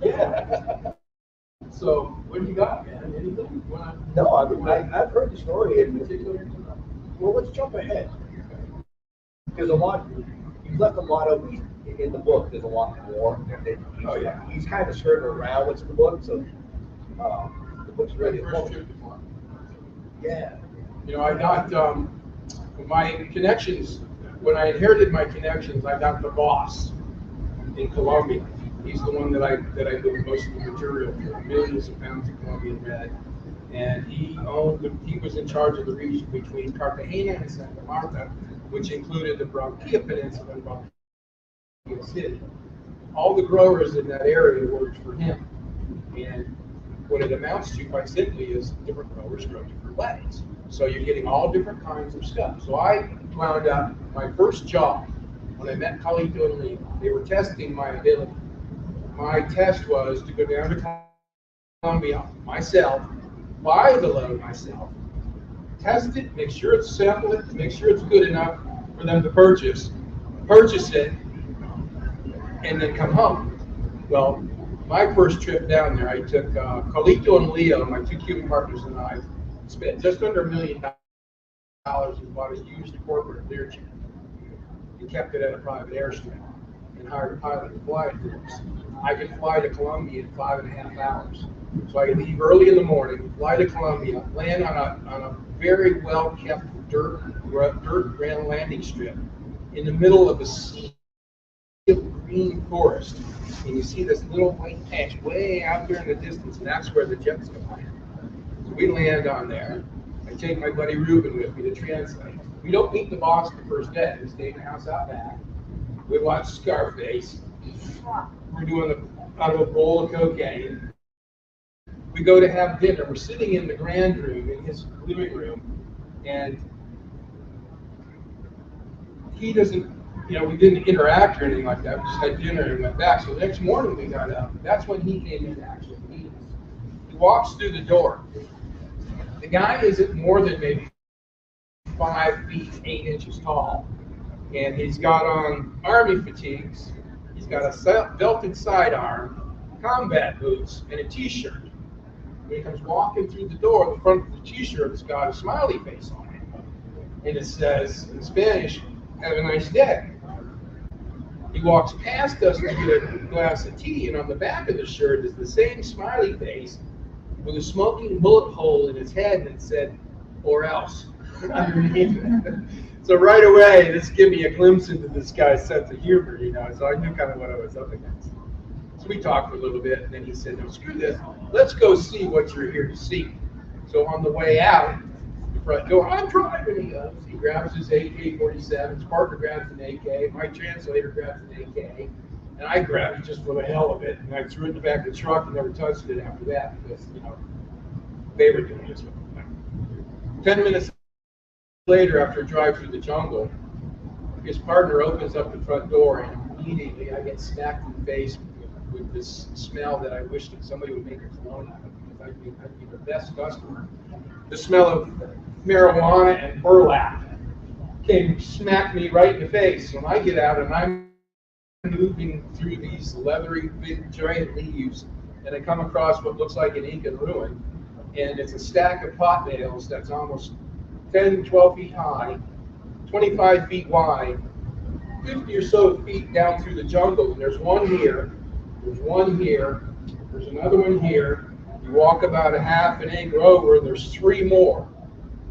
Yeah. So, what do you got, man? Anything you wanna? No, I've heard the story, and Particular? well, let's jump ahead. There's a lot. You've left a lot of in the book. There's a lot more. Oh, yeah. He's kind of skirting around what's in the book, so the book's really First important. trip to Florida. Yeah. You know, I got my connections. When I inherited my connections, I got the boss in Colombia. He's the one that I built most of the material for, millions of pounds of Colombian red. And he was in charge of the region between Cartagena and Santa Marta, which included the Barranquilla Peninsula and Barranquilla City. All the growers in that area worked for him. And what it amounts to, quite simply, is different growers grow different ways. So you're getting all different kinds of stuff. So I wound up, my first job, when I met Carlito and Lee, they were testing my ability. My test was to go down to Colombia myself, buy the load myself, test it, make sure it's sample it, make sure it's good enough for them to purchase it, and then come home. Well, my first trip down there, I took Carlito and Leo, my two Cuban partners, and I spent just under $1 million and bought a used corporate Learjet. We kept it at a private airstrip and hired a pilot to fly it for us. I could fly to Colombia in 5.5 hours. So I could leave early in the morning, fly to Colombia, land on a very well kept dirt ground landing strip in the middle of a sea of green forest. And you see this little white patch way out there in the distance, and that's where the jets come land. So we land on there. I take my buddy Ruben with me to translate. We don't meet the boss the first day. We stay in the house out back. We watch Scarface. We're doing out of a bowl of cocaine. We go to have dinner. We're sitting in the grand room, in his living room, and he doesn't, you know, we didn't interact or anything like that. We just had dinner and went back. So the next morning we got up. That's when he came in to actually meet us. He walks through the door. The guy isn't more than maybe 5 feet, 8 inches tall. And he's got on army fatigues. He's got a belted sidearm, combat boots, and a t-shirt. When he comes walking through the door, the front of the t-shirt has got a smiley face on it. And it says, in Spanish, "Have a nice day." He walks past us to get a glass of tea, and on the back of the shirt is the same smiley face with a smoking bullet hole in his head, and it said, "Or else," underneath it. So right away, this gave me a glimpse into this guy's sense of humor, you know, so I knew kind of what I was up against. So we talked for a little bit, and then he said, "No, screw this. Let's go see what you're here to see." So on the way out the front door, I'm driving. He goes. He grabs his AK-47. His partner grabs an AK. My translator grabs an AK, and I grabbed it just for the hell of it. And I threw it in the back of the truck and never touched it after that because, you know, they were doing this with me. 10 minutes later, after a drive through the jungle, his partner opens up the front door, and immediately I get smacked in the face with this smell that I wish that somebody would make a cologne out of, because I'd be the best customer. The smell of marijuana and burlap smacked me right in the face. When I get out and I'm moving through these leathery, big, giant leaves, and I come across what looks like an Incan ruin, and it's a stack of pot bales that's almost 10, 12 feet high, 25 feet wide, 50 or so feet down through the jungle. And there's one here, there's one here, there's another one here. You walk about a half an acre over, and there's 3 more.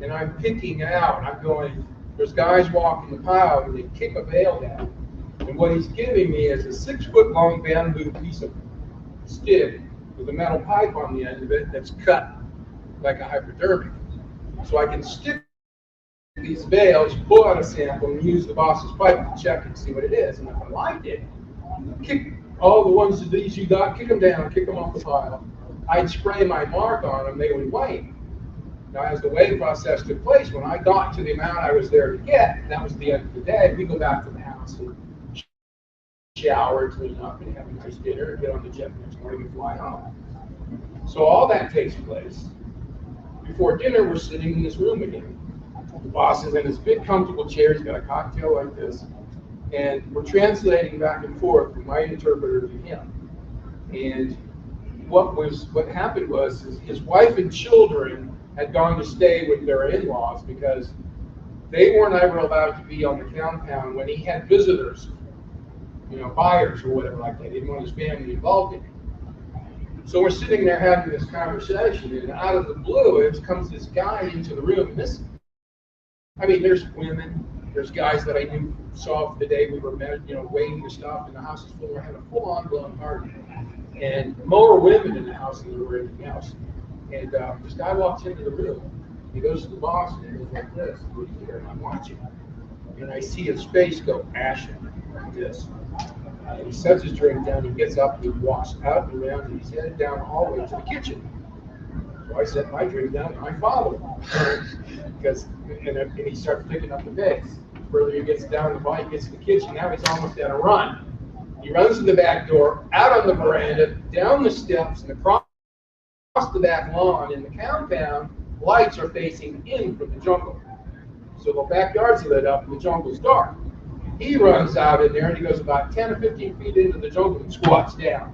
And I'm picking it out. I'm going, there's guys walking the pile, and they kick a bale down. And what he's giving me is a 6-foot-long bamboo piece of stick with a metal pipe on the end of it that's cut like a hypodermic. So I can stick these bales, pull out a sample, and use the boss's pipe to check and see what it is. And if I liked it, kick all the ones of these you got, kick them down, kick them off the pile. I'd spray my mark on them, they would white. Now, as the weigh process took place, when I got to the amount I was there to get, and that was the end of the day, we go back to the house and shower, clean up, and have a nice dinner, and get on the jet the next morning and fly home. So all that takes place. Before dinner, we're sitting in this room again. The boss is in his big comfortable chair, he's got a cocktail like this, and we're translating back and forth from my interpreter to him. And what happened was his wife and children had gone to stay with their in-laws because they weren't ever allowed to be on the compound when he had visitors, buyers or whatever like that. He didn't want his family involved in it. So we're sitting there having this conversation, and out of the blue, comes this guy into the room. And there's women, there's guys that I saw the day we were met, weighing the stuff, and the house is full. We're having a full-on blown party, and more women in the house than there were anything else. And this guy walks into the room. He goes to the boss, and he goes like this, "Look here," and I'm watching. And I see his face go ashen like this. And he sets his drink down, he gets up, he walks out and around, and he's headed down the hallway to the kitchen. So I set my drink down, and I follow him. And he starts picking up the pace. The further he gets down the bike, gets to the kitchen, now he's almost at a run. He runs to the back door, out on the veranda, down the steps, and across the back lawn. In the compound, lights are facing in from the jungle. So the backyard's lit up and the jungle's dark. He runs out in there and he goes about 10 or 15 feet into the jungle and squats down.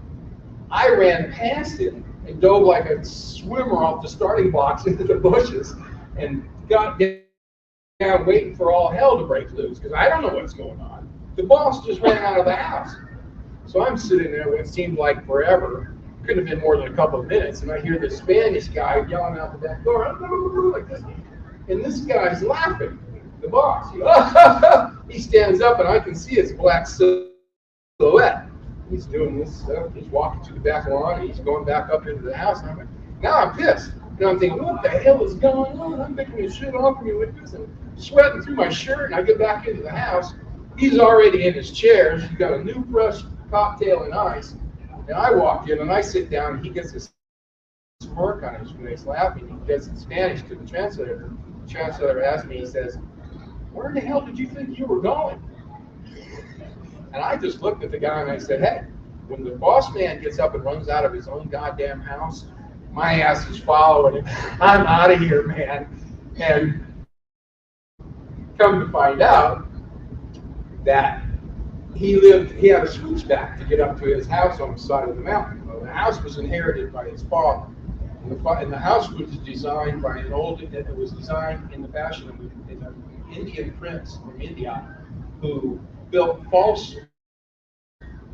I ran past him and dove like a swimmer off the starting blocks into the bushes and got down waiting for all hell to break loose because I don't know what's going on. The boss just ran out of the house. So I'm sitting there what seemed like forever. Couldn't have been more than a couple of minutes, and I hear this Spanish guy yelling out the back door, like this. And this guy's laughing, the boss. He stands up, and I can see his black silhouette. He's doing this stuff. He's walking through the back lawn, and he's going back up into the house. And I'm like, now I'm pissed. And I'm thinking, what the hell is going on? I'm taking his shit off me with this and sweating through my shirt. And I get back into the house. He's already in his chair. He's got a new fresh cocktail and ice. And I walk in and I sit down and he gets this smirk on his face laughing. He gets in Spanish to the translator. The translator asks me, he says, "Where in the hell did you think you were going?" And I just looked at the guy and I said, "Hey, when the boss man gets up and runs out of his own goddamn house, my ass is following him. I'm out of here, man." And come to find out that he had a switchback to get up to his house on the side of the mountain. Well, the house was inherited by his father. And the house was designed by it was designed in the fashion of an Indian prince from India who built false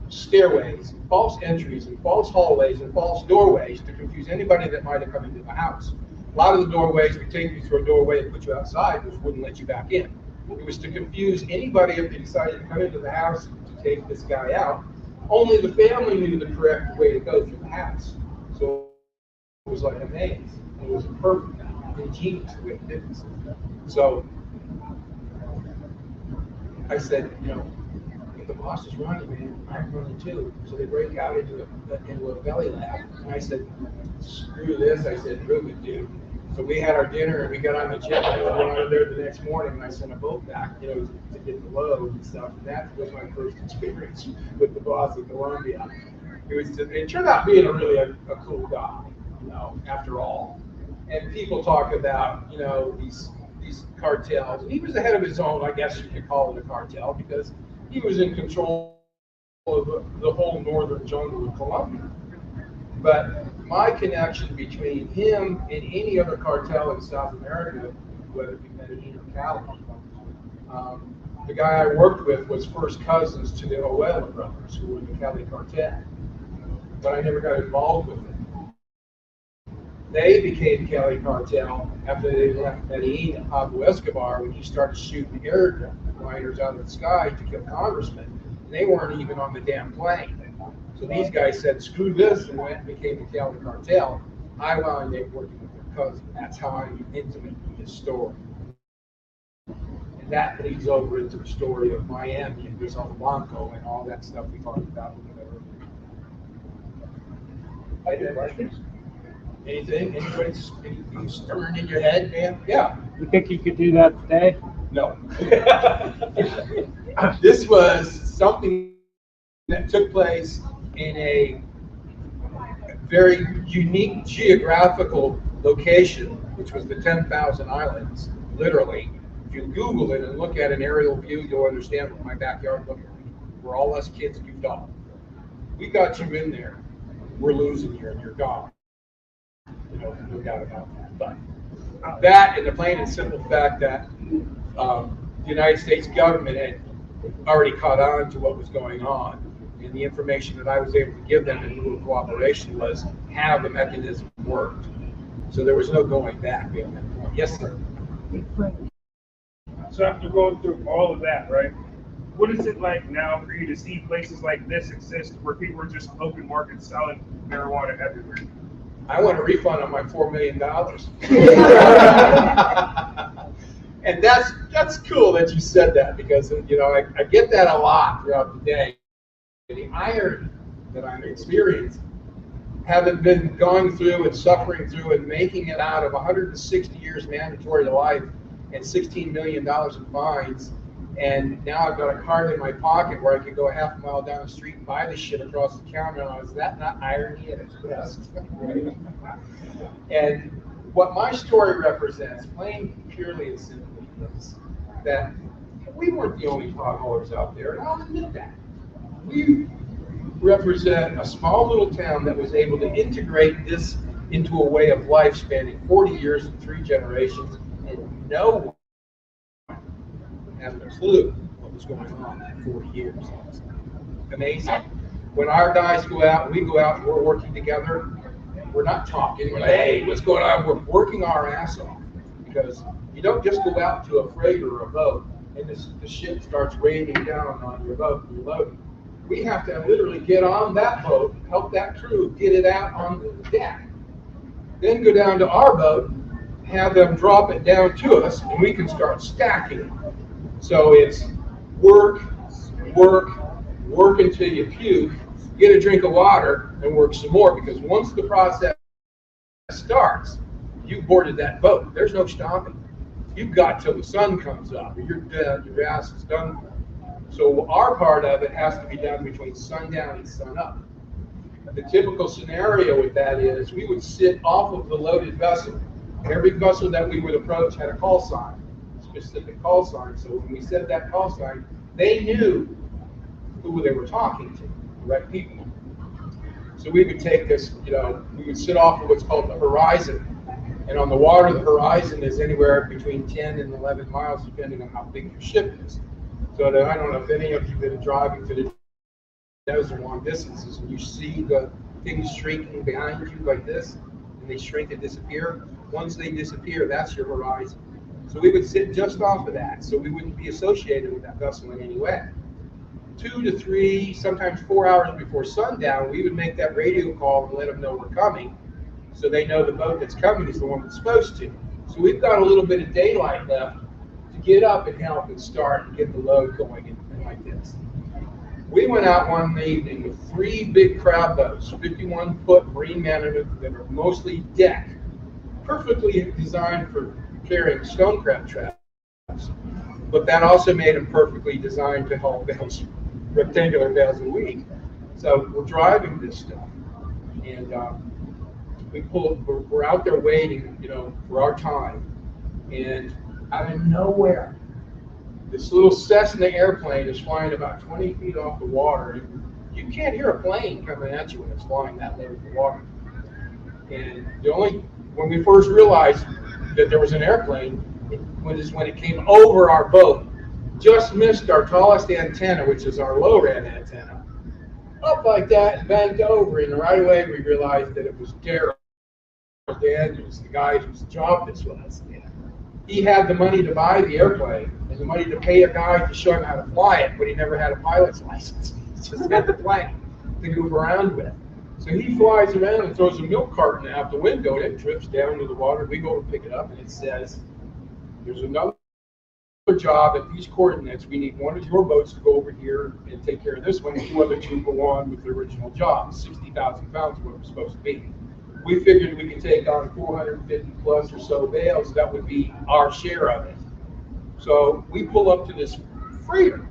stairways, false entries, and false hallways, and false doorways to confuse anybody that might have come into the house. A lot of the doorways would take you through a doorway and put you outside, which wouldn't let you back in. It was to confuse anybody if they decided to come into the house to take this guy out. Only the family knew the correct way to go through the house. So it was like a maze. It was a perfect, ingenious way to do this. So I said, if the boss is running, man, I'm running too. So they break out into a belly laugh. And I said, screw this. I said, prove it, dude. So we had our dinner and we got on the jet. I went out of there the next morning and I sent a boat back, to get the load and stuff. And that was my first experience with the boss in Colombia. It turned out being a cool guy, after all. And people talk about, these cartels. And he was the head of his own, I guess you could call it a cartel, because he was in control of the whole northern jungle of Colombia. But my connection between him and any other cartel in South America, whether it be Medellin or Cali, the guy I worked with was first cousins to the Oela brothers, who were in the Cali cartel. But I never got involved with them. They became Cali cartel after they left Medellin and Pablo Escobar when he started shooting airliners out of the sky to kill congressmen. And they weren't even on the damn plane. So these guys said, screw this, and went and became the Cali cartel. I wound up working with their cousin. That's how I'm intimate with this story. And that leads over into the story of Miami and Rizal Blanco and all that stuff we talked about a little bit earlier. Any questions? Anything? Anything stirring in your head, man? Yeah. You think you could do that today? No. This was something that took place in a very unique geographical location, which was the 10,000 Islands, literally. If you Google it and look at an aerial view, you'll understand what my backyard looked like. We're all us kids goofed off. We got you in there, we're losing you and you're gone. No doubt about that. But that and the plain and simple fact that the United States government had already caught on to what was going on, and the information that I was able to give them in lieu of cooperation was how the mechanism worked. So there was no going back beyond that point. Yes, sir. So after going through all of that, right, what is it like now for you to see places like this exist where people are just open market selling marijuana everywhere? I want a refund on my $4 million. And that's cool that you said that, because I get that a lot throughout the day. The irony that I'm experiencing, having been going through and suffering through and making it out of 160 years mandatory to life and $16 million in fines, and now I've got a card in my pocket where I could go a half a mile down the street and buy this shit across the counter. Is that not irony at its best? And what my story represents, plain, purely, and simply, is that we weren't the only potholers out there, and I'll admit that. We represent a small little town that was able to integrate this into a way of life spanning 40 years and 3 generations, and no one had a clue what was going on in 40 years. Amazing. When our guys go out, we go out and we're working together, we're not talking, we're like, hey, what's going on? We're working our ass off, because you don't just go out to a freighter or a boat and the shit starts raining down on your boat and you're loading. We have to literally get on that boat, help that crew get it out on the deck, then go down to our boat, have them drop it down to us, and we can start stacking it. So it's work, work, work until you puke, get a drink of water, and work some more, because once the process starts, you boarded that boat. There's no stopping. You've got till the sun comes up, or you're dead, your ass is done. So our part of it has to be done between sundown and sunup. The typical scenario with that is we would sit off of the loaded vessel. Every vessel that we would approach had a call sign, a specific call sign. So when we said that call sign, they knew who they were talking to, the right people. So we would take this, we would sit off of what's called the horizon. And on the water, the horizon is anywhere between 10 and 11 miles, depending on how big your ship is. So that, I don't know if any of you have been driving to the desert long distances and you see the things shrinking behind you like this, and they shrink and disappear. Once they disappear, that's your horizon. So we would sit just off of that, so we wouldn't be associated with that vessel in any way. 2 to 3, sometimes 4 hours before sundown, we would make that radio call and let them know we're coming, so they know the boat that's coming is the one that's supposed to. So we've got a little bit of daylight left to get up and help and start and get the load going and like this. We went out one evening with 3 big crab boats, 51-foot marine management that are mostly deck, perfectly designed for carrying stone crab traps, but that also made them perfectly designed to hold those rectangular bales of weed. So we're driving this stuff, and we're out there waiting, for our time, and out of nowhere, this little Cessna airplane is flying about 20 feet off the water. You can't hear a plane coming at you when it's flying that low in the water. And when we first realized that there was an airplane, when it came over our boat, just missed our tallest antenna, which is our low-ran antenna, up like that and bent over, and right away we realized that it was Daryl Daniels, the guy whose job this was. He had the money to buy the airplane and the money to pay a guy to show him how to fly it, but he never had a pilot's license. He just had the plane to move around with. So he flies around and throws a milk carton out the window, and it drips down into the water. We go to pick it up, and it says, there's another job at these coordinates. We need one of your boats to go over here and take care of this one, and 2 other 2 go on with the original job. 60,000 pounds is what it was supposed to be. we figured we could take on 450 plus or so bales. That would be our share of it. So we pull up to this freighter.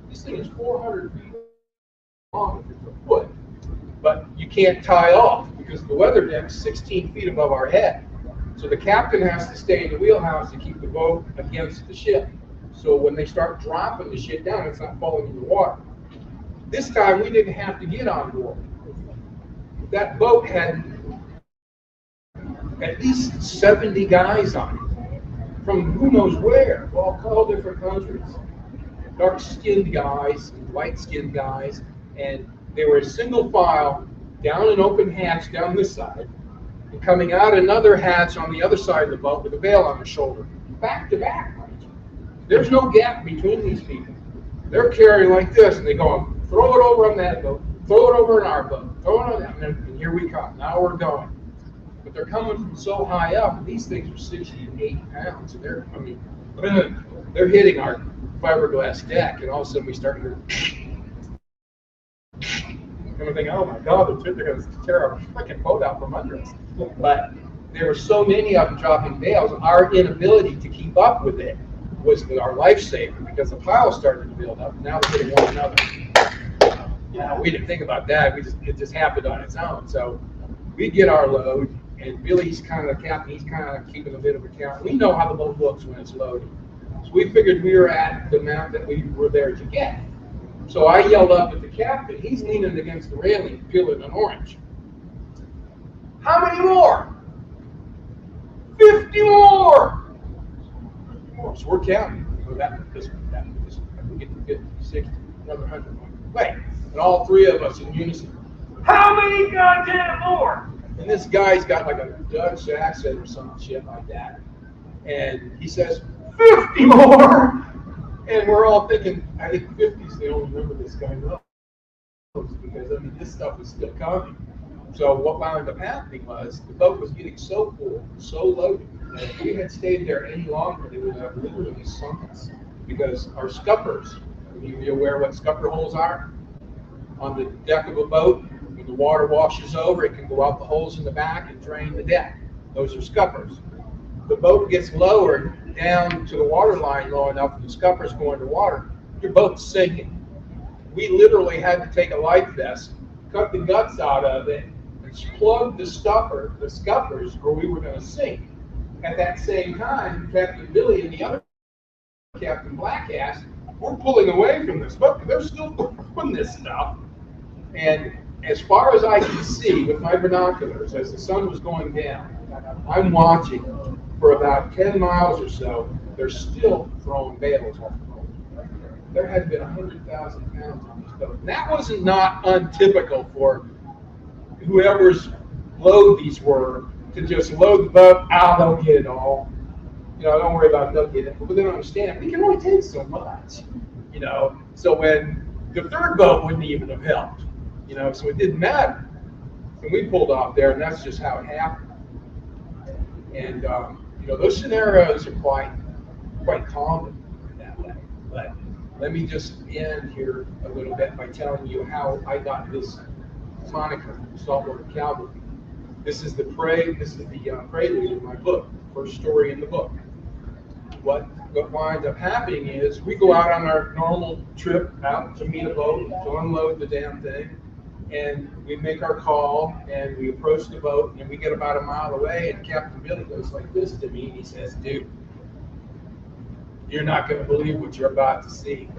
This thing is 400 feet long, if it's a foot, but you can't tie off because the weather deck's 16 feet above our head. So the captain has to stay in the wheelhouse to keep the boat against the ship. So when they start dropping the shit down, it's not falling in the water. This time we didn't have to get on board. That boat had at least 70 guys on it from who knows where, all different countries. Dark-skinned guys, light-skinned guys, and they were a single file down an open hatch down this side, and coming out another hatch on the other side of the boat with a bale on their shoulder, back to back. There's no gap between these people. They're carrying like this, and they go, throw it over on that boat, throw it over in our boat, throw it on that, and here we come. Now we're going. But they're coming from so high up, and these things are 60 and 80 pounds, and they're hitting our fiberglass deck, and all of a sudden we start hearing, and we're thinking, oh my God, they're going to tear our freaking boat out from under us. But there were so many of them dropping bales, our inability to keep up with it was our lifesaver, because the piles started to build up, and now they're hitting one another. We didn't think about that. It just happened on its own. So we get our load, and Billy's kind of the captain. He's kind of keeping a bit of a count. We know how the boat looks when it's loaded. So we figured we were at the amount that we were there to get. So I yelled up at the captain. He's leaning against the railing, peeling an orange. How many more? 50 more! So we're counting. We get to 50, 60, another 100 more. Wait, and all three of us in unison. How many goddamn more? And this guy's got like a Dutch accent or some shit like that. And he says, 50 more! And we're all thinking, I think 50 is the only number this guy knows. Because, this stuff is still coming. So what wound up happening was, the boat was getting so full, so loaded, that if we had stayed there any longer, they would have literally sunk us. Because our scuppers, are you aware what scupper holes are? On the deck of a boat, when the water washes over, it can go out the holes in the back and drain the deck. Those are scuppers. The boat gets lowered down to the water line low enough, and the scuppers go into water, your boat's sinking. We literally had to take a life vest, cut the guts out of it, and plug the scuppers, or we were going to sink. At that same time, Captain Billy and the other Captain Blackass were pulling away from this boat. They're still doing this stuff. And as far as I can see with my binoculars, as the sun was going down, I'm watching for about 10 miles or so, they're still throwing bales off the boat. There had been 100,000 pounds on this boat. And that wasn't not untypical for whoever's load these were to just load the boat, they'll get it all. Don't worry about it, they'll get it. But they don't understand, we can only take so much. So when the third boat wouldn't even have helped. So it didn't matter. And we pulled off there, and that's just how it happened. And those scenarios are quite common that way. But let me just end here a little bit by telling you how I got this moniker, Saltwater Cowboy. This is the prelude in my book, first story in the book. What winds up happening is we go out on our normal trip out to meet a boat, to unload the damn thing, and we make our call, and we approach the boat, and we get about a mile away, and Captain Billy goes like this to me, and he says, dude, you're not going to believe what you're about to see.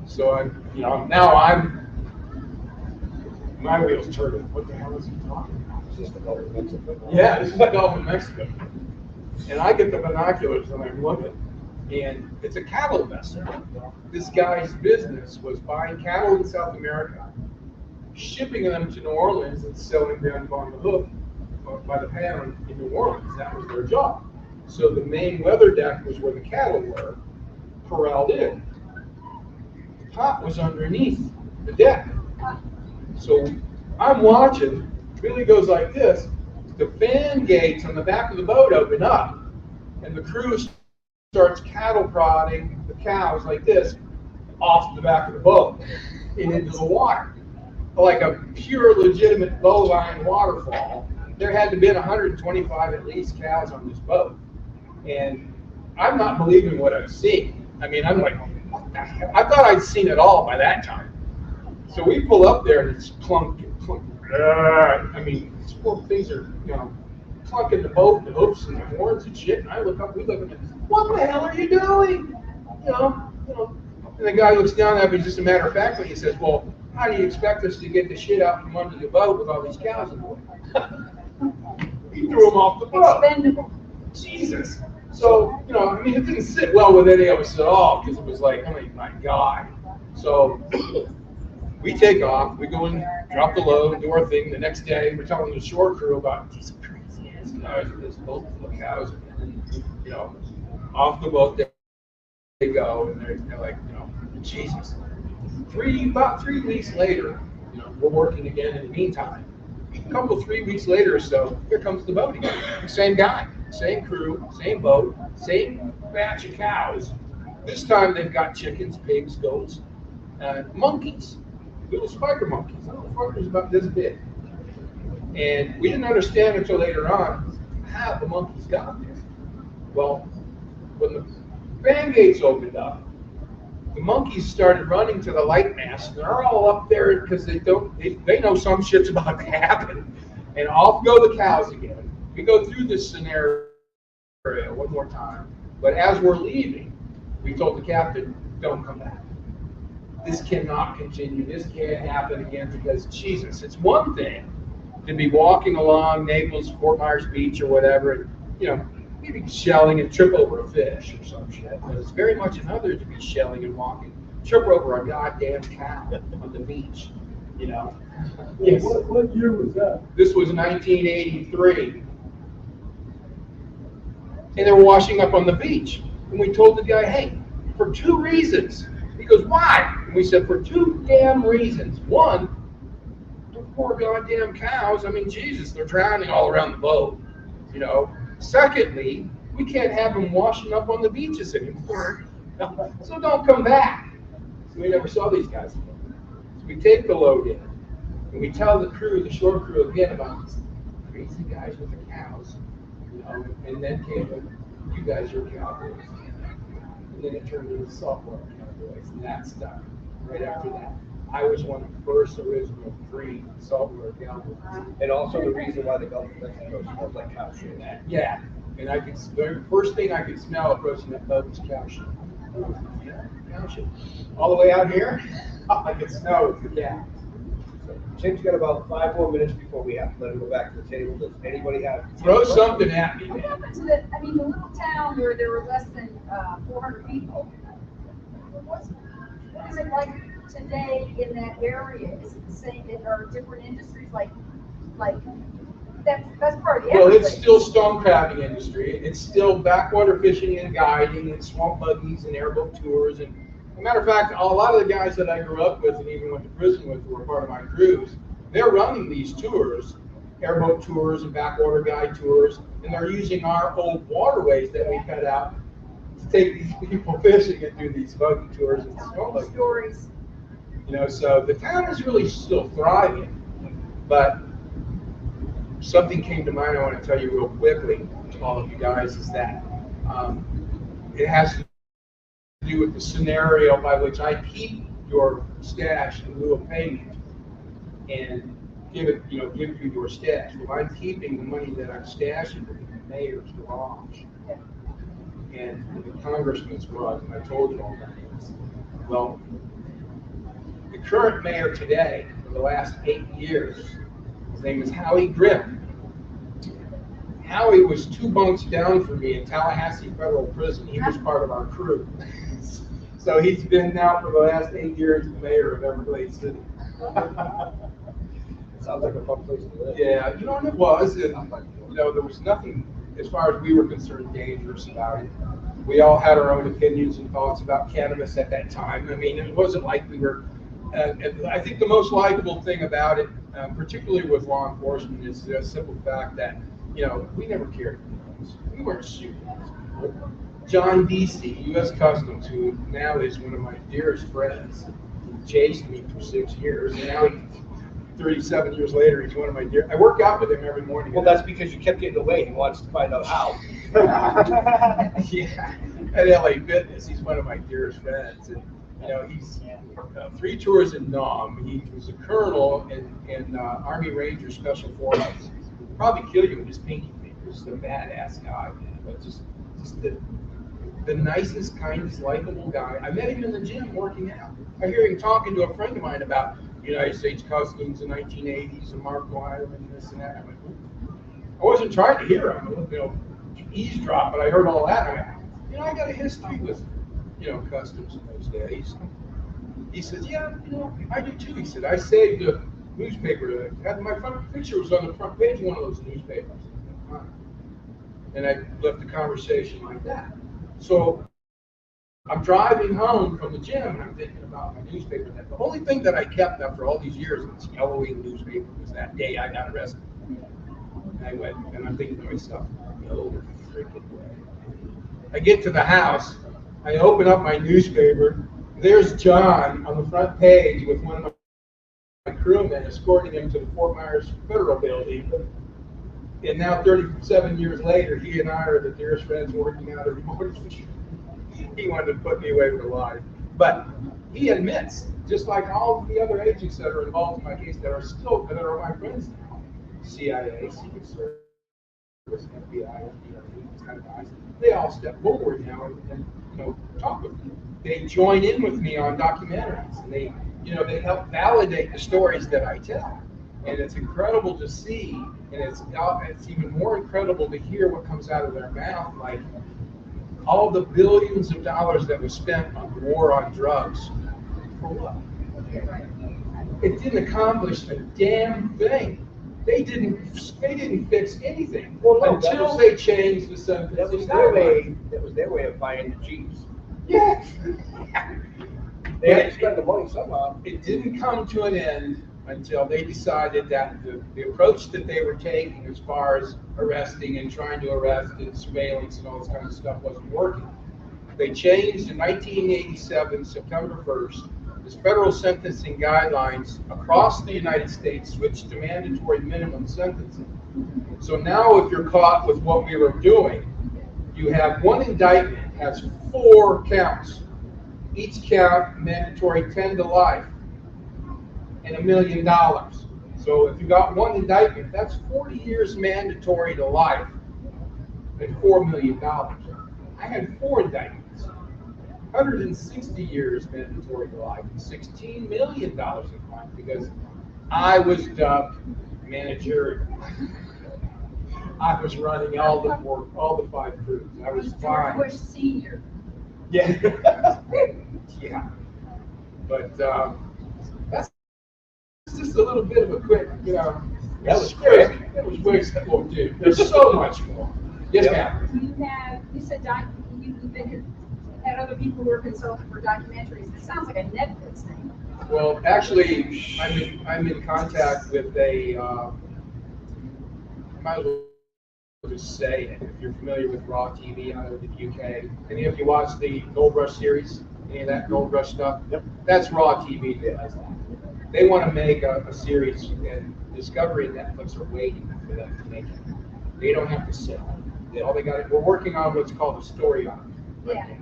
So my wheels turning. What the hell is he talking about? Is this the Gulf of Mexico? Yeah, this is the Gulf of Mexico. And I get the binoculars and I'm looking, and it's a cattle vessel. This guy's business was buying cattle in South America, shipping them to New Orleans and selling them on the hook by the pound in New Orleans. That was their job. So the main weather deck was where the cattle were, corralled in. The top was underneath the deck. So I'm watching, Billy goes like this, the fan gates on the back of the boat open up, and the crew starts cattle prodding the cows like this off the back of the boat and into the water. Like a pure legitimate bovine waterfall. there had to be 125 at least cows on this boat. And I'm not believing what I've seen. I mean, I'm like, what the hell? I thought I'd seen it all by that time. So we pull up there and it's clunk. I mean, these poor things are, clunking the boat, the hooves and the horns and shit. And I look up, we look at it, what the hell are you doing? And the guy looks down at me, just a matter of fact, he says, well, how do you expect us to get the shit out from under the boat with all these cows in it? He threw them off the boat. Expendable. Jesus. So, I mean, it didn't sit well with any of us at all, because it was like, oh my God. So we take off, we go in, drop the load, do our thing. The next day, we're telling the shore crew about these crazy ass guys with this boat full of cows. And, off the boat they go, and they're like, Jesus. About 3 weeks later, we're working again in the meantime. A couple, 3 weeks later or so, here comes the boat again. Same guy, same crew, same boat, same batch of cows. This time they've got chickens, pigs, goats, monkeys, little spider monkeys. Little fuckers about this big. And we didn't understand until later on how the monkeys got there. Well, when the fan gates opened up, the monkeys started running to the light mast. They're all up there because they know some shit's about to happen. And off go the cows again. We go through this scenario one more time. But as we're leaving, we told the captain, don't come back. This cannot continue. This can't happen again because, Jesus, it's one thing to be walking along Naples, Fort Myers Beach or whatever, and, maybe shelling and trip over a fish or some shit. But it's very much another to be shelling and walking, trip over a goddamn cow on the beach, Yes. What year was that? This was 1983. And they were washing up on the beach. And we told the guy, hey, for 2 reasons. He goes, why? And we said, for 2 damn reasons. One, the poor goddamn cows, I mean, Jesus, they're drowning all around the boat, Secondly, we can't have them washing up on the beaches anymore. So don't come back. So we never saw these guys again. So we take the load in, and we tell the crew, the shore crew again about these crazy guys with the cows. And then came the, you guys are cowboys. And then it turned into saltwater cowboys, and that stuck right after that. I was one of the first original 3 saltwater cowboys. And also the reason why the Gulf of Mexico smells like cow shit. Yeah, and I could, the very first thing I could smell approaching that boat was cow shit. Yeah, cow shit. All the way out here, I could smell it with the cow. Tim's got about 5 more minutes before we have to let him go back to the table. Does anybody have? Throw something at me, What man. happened to the little town where there were less than 400 people? What is it like today in that area? Is it the same, or different industries like that's part of the Well, it's Everglades. still stone crabbing industry. It's still backwater fishing and guiding and swamp buggies and airboat tours. And as a matter of fact, a lot of the guys that I grew up with and even went to prison with who were part of my crews, they're running these tours, airboat tours and backwater guide tours, and they're using our old waterways that we cut out to take these people fishing and do these buggy tours and swamp buggy tours. Stories. So the town is really still thriving, but something came to mind I want to tell you real quickly to all of you guys is that it has to do with the scenario by which I keep your stash in lieu of payment and give you your stash. Well, I'm keeping the money that I'm stashing in the mayor's garage and the congressman's garage, and I told you all that. Well, the current mayor today, for the last 8 years, his name is Howie Grimm. Howie was 2 bunks down from me in Tallahassee Federal Prison. He was part of our crew. So he's been now for the last 8 years the mayor of Everglades City. Sounds like a fun place to live. Yeah, and it was. And, there was nothing, as far as we were concerned, dangerous about it. We all had our own opinions and thoughts about cannabis at that time. I mean, it wasn't like we were. I think the most likable thing about it, particularly with law enforcement, is the simple fact that, we never carried guns. We weren't shooting people. John Deasy, U.S. Customs, who now is one of my dearest friends, chased me for 6 years. And now 37 years later, he's one of my dear. I work out with him every morning. Well, that's because you kept getting away. He wants to find out how. Yeah, at LA Fitness, he's one of my dearest friends, and he's 3 tours in Nam. He was a colonel in Army Ranger Special Forces. Probably kill you with his pinky finger. Just a badass guy, man. But just the nicest, kindest, likable guy. I met him in the gym working out. I hear him talking to a friend of mine about United States Customs, the 1980s, and Marco Island, and this and that. I went, I wasn't trying to hear him, eavesdrop, but I heard all that. I went, I got a history with, customs in those days. He says, yeah, I do too. He said, I saved a newspaper. My front picture was on the front page of one of those newspapers. And I left the conversation like that. So I'm driving home from the gym and I'm thinking about my newspaper. The only thing that I kept after all these years in this yellowy newspaper was that day I got arrested. And I went, and I'm thinking to myself, no freaking way. I get to the house, I open up my newspaper, there's John on the front page with one of my crewmen escorting him to the Fort Myers Federal Building. And now 37 years later, he and I are the dearest friends working out every morning. He wanted to put me away with a lie. But he admits, just like all the other agents that are involved in my case that are my friends now, CIA, Secret Service, FBI, these kind of guys, they all step forward now and talk with me. They join in with me on documentaries, and they help validate the stories that I tell. And it's incredible to see, and it's even more incredible to hear what comes out of their mouth, like all the billions of dollars that was spent on war on drugs. For what? It didn't accomplish a damn thing. They didn't fix anything until they changed the sentencing. That was their way. That was their way of buying the Jeeps. Yeah. They had to spend the money somehow. It didn't come to an end until they decided that the approach that they were taking as far as arresting and trying to arrest and surveillance and all this kind of stuff wasn't working. They changed in 1987, September 1st, the federal sentencing guidelines across the United States switched to mandatory minimum sentencing. So now if you're caught with what we were doing, you have one indictment, has 4 counts. Each count mandatory 10 to life. And $1 million. So if you got one indictment, that's 40 years mandatory to life and $4 million. I had 4 indictments, 160 years mandatory to life and $16 million in fine because I was dubbed manager. I was running all the 5 crews. I was fine. George Bush Senior. Yeah. Yeah. But that's just a little bit of a quick, That was quick. That was quick. Oh, dude, there's so much more. Yes, ma'am. You said you've had other people who are consulting for documentaries. It sounds like a Netflix thing. Well, actually, I'm in contact with a. Might as well just say it. If you're familiar with Raw TV out of the UK, and if you watch the Gold Rush series, any of that Gold Rush stuff, Yep. That's Raw TV that does that. They want to make a series, and Discovery and Netflix are waiting for them to make it. They don't have to sell. All they got. We're working on what's called a story arc. Yeah.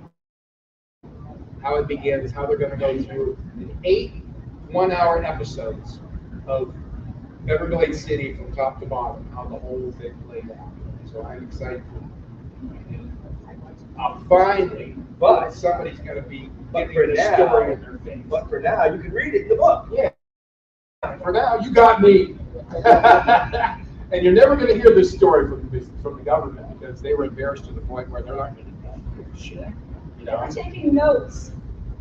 How it begins, how they're going to go through 8 one-hour episodes of Everglades City from top to bottom, how the whole thing played out. So I'm excited for finally, but somebody's going to be But getting for the story in their face. But for now, you can read it in the book. Yeah. For now, you got me. And you're never going to hear this story from the government because they were embarrassed to the point where they're not going to do shit. They were taking notes.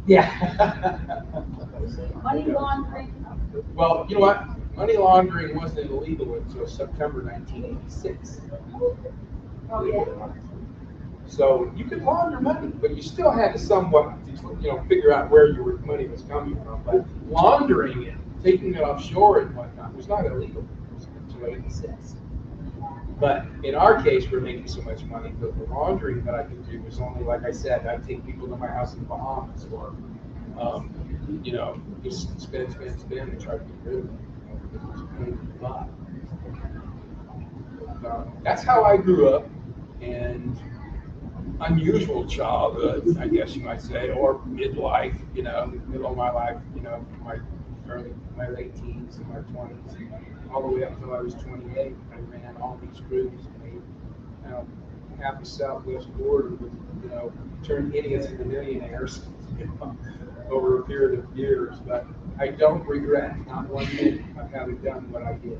Yeah. Money laundering. Well, you know what? Money laundering wasn't illegal until September 1986. Oh, yeah. So you could launder money, but you still had to somewhat, figure out where your money was coming from. But laundering it, taking it offshore and whatnot, was not illegal until 86. But in our case, we're making so much money that the laundering that I could do was only, like I said, I'd take people to my house in the Bahamas or, just spend and try to get rid of it. 25. That's how I grew up, and unusual childhood, I guess you might say, or midlife, middle of my life, my late teens and my 20s, all the way up until I was 28. I ran all these groups, made half the Southwest border with, turned idiots into millionaires over a period of years. But I don't regret, not one minute, of having done what I did.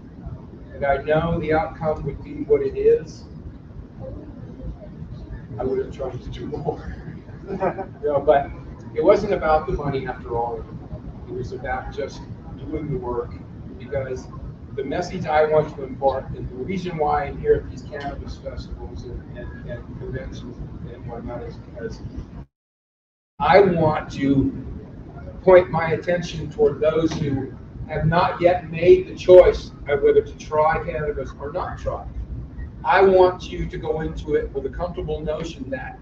And I know the outcome would be what it is. I would have tried to do more. But it wasn't about the money after all. It was about just doing the work, because the message I want to impart, and the reason why I'm here at these cannabis festivals and conventions and whatnot, is because I want to point my attention toward those who have not yet made the choice of whether to try cannabis or not try. I want you to go into it with a comfortable notion that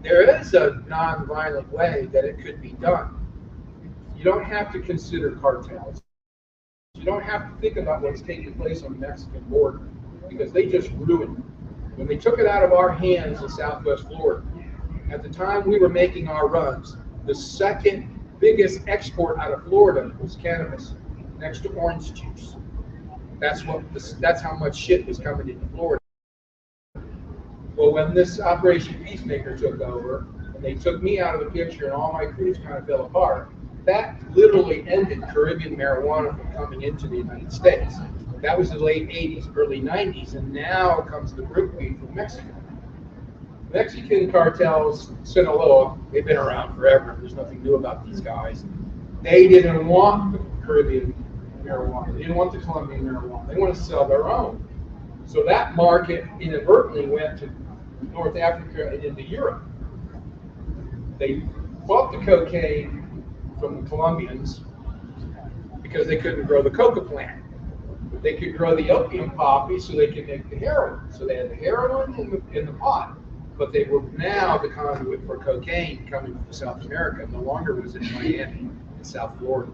there is a non-violent way that it could be done. You don't have to consider cartels. You don't have to think about what's taking place on the Mexican border, because they just ruined it. When they took it out of our hands in Southwest Florida, at the time we were making our runs, the second biggest export out of Florida was cannabis, next to orange juice. That's how much shit was coming into Florida. Well, when this Operation Peacemaker took over, and they took me out of the picture and all my crews kind of fell apart, that literally ended Caribbean marijuana from coming into the United States. That was the late 80s, early 90s, and now comes the brick weed from Mexico. Mexican cartels, Sinaloa, they've been around forever. There's nothing new about these guys. They didn't want the Caribbean marijuana. They didn't want the Colombian marijuana. They want to sell their own. So that market inadvertently went to North Africa and into Europe. They bought the cocaine from the Colombians because they couldn't grow the coca plant. But they could grow the opium poppy so they could make the heroin. So they had the heroin in the pot, but they were now the conduit for cocaine coming from South America. No longer was it Miami and South Florida.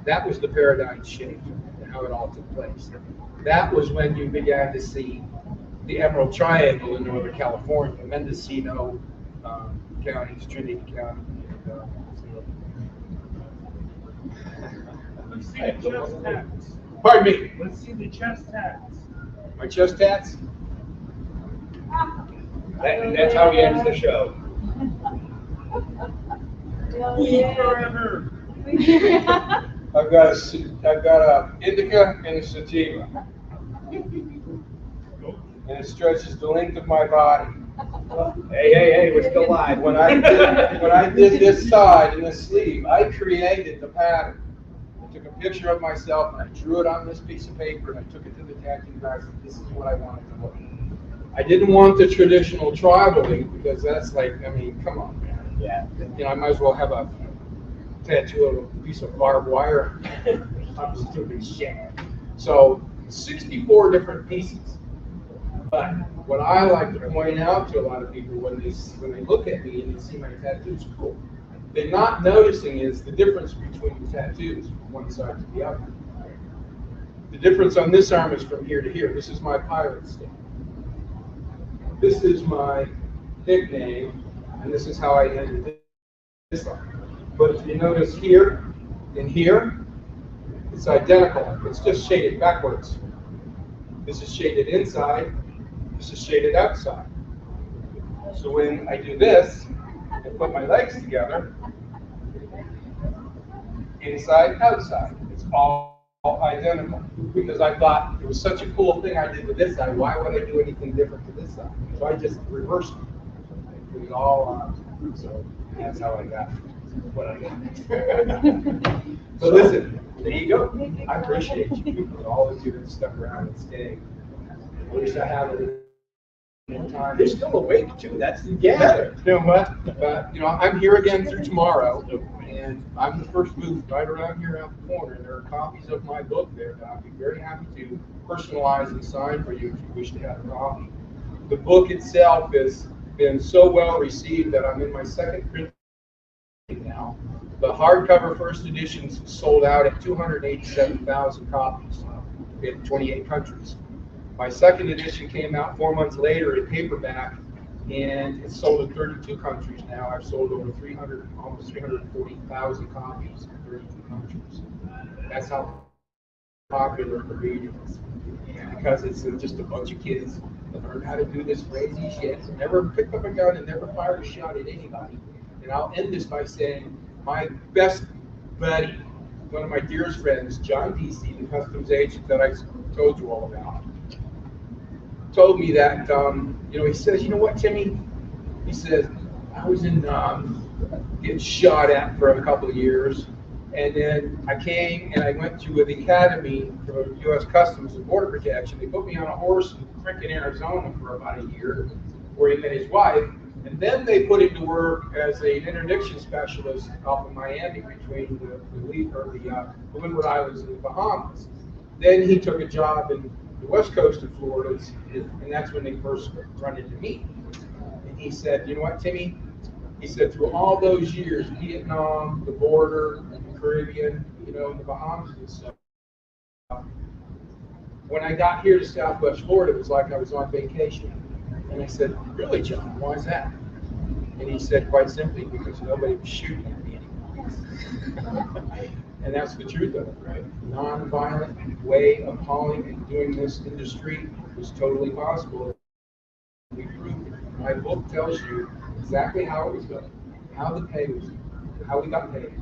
That was the paradigm shift and how it all took place. That was when you began to see the Emerald Triangle in Northern California, Mendocino counties, Trinity County. Let's see the chest tats. Pardon me. Let's see the chest tats. My chest tats? That's how he ends the show. Weed forever. I've got a indica and a sativa, and it stretches the length of my body. Hey, we're still live. When I did this side and this sleeve, I created the pattern. I took a picture of myself and I drew it on this piece of paper and I took it to the tattoo guy and said, this is what I wanted to look like. I didn't want the traditional tribal ink because that's like, I mean, come on, man. Yeah. I might as well have a tattoo of a piece of barbed wire. I'm stupid shit. So 64 different pieces. But what I like to point out to a lot of people when they look at me and they see my tattoos, cool. They're not noticing is the difference between the tattoos from one side to the other. The difference on this arm is from here to here. This is my pirate stick. This is my nickname, and this is how I ended this arm. But if you notice here and here, it's identical. It's just shaded backwards. This is shaded inside. This is shaded outside. So when I do this and put my legs together, inside, outside, it's all identical. Because I thought it was such a cool thing I did to this side. Why would I do anything different to this side? So I just reversed it. It was all on. So that's how I got what I got. So listen, there you go. I appreciate you, all of you that stuck around and stayed. I wish I had a little more time. They're still awake too. That's Yeah. You know what? But I'm here again through tomorrow, and I'm the first booth right around here out the corner. There are copies of my book there that I'd be very happy to personalize and sign for you if you wish to have a copy. The book itself has been so well received that I'm in my second print now. The hardcover first editions sold out at 287,000 copies. in 28 countries. My second edition came out 4 months later in paperback, and it's sold in 32 countries now. I've sold over 300, almost 340,000 copies in 32 countries. That's how popular the read is. And because it's just a bunch of kids that learn how to do this crazy shit, never picked up a gun and never fired a shot at anybody. And I'll end this by saying my best buddy, one of my dearest friends, John DC, the customs agent that I told you all about, told me that, he says, you know what, Timmy? He says, I was in, getting shot at for a couple of years. And then I came and I went to the academy for U.S. Customs and Border Protection. They put me on a horse in freaking Arizona for about a year, where he met his wife. And then they put him to work as an interdiction specialist up in Miami between the Windward Islands and the Bahamas. Then he took a job in the west coast of Florida, and that's when they first run into me. And he said, you know what, Timmy? He said, through all those years, Vietnam, the border, the Caribbean, the Bahamas and stuff, when I got here to Southwest Florida, it was like I was on vacation. And I said, really, John, why is that? And he said, quite simply, because nobody was shooting at me anymore. And that's the truth of it, right? Non-violent way of hauling and doing this industry is totally possible. We proved it. My book tells you exactly how it was done, how the pay was, how we got paid,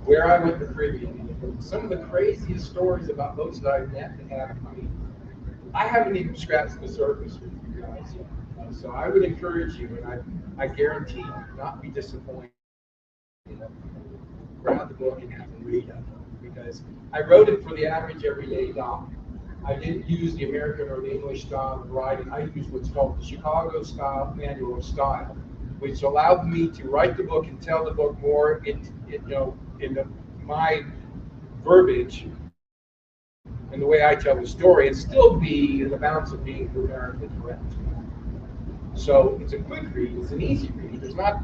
where I went to the Caribbean. Some of the craziest stories about those that I've met that have, I haven't even scratched the surface with you guys yet. So I would encourage you, and I guarantee you not be disappointed. Grab the book and have a read of it, because I wrote it for the average everyday guy. I didn't use the American or the English style of writing. I used what's called the Chicago style manual of style, which allowed me to write the book and tell the book more my verbiage and the way I tell the story, and still be in the bounds of being numerically correct. So it's a quick read, it's an easy read. There's not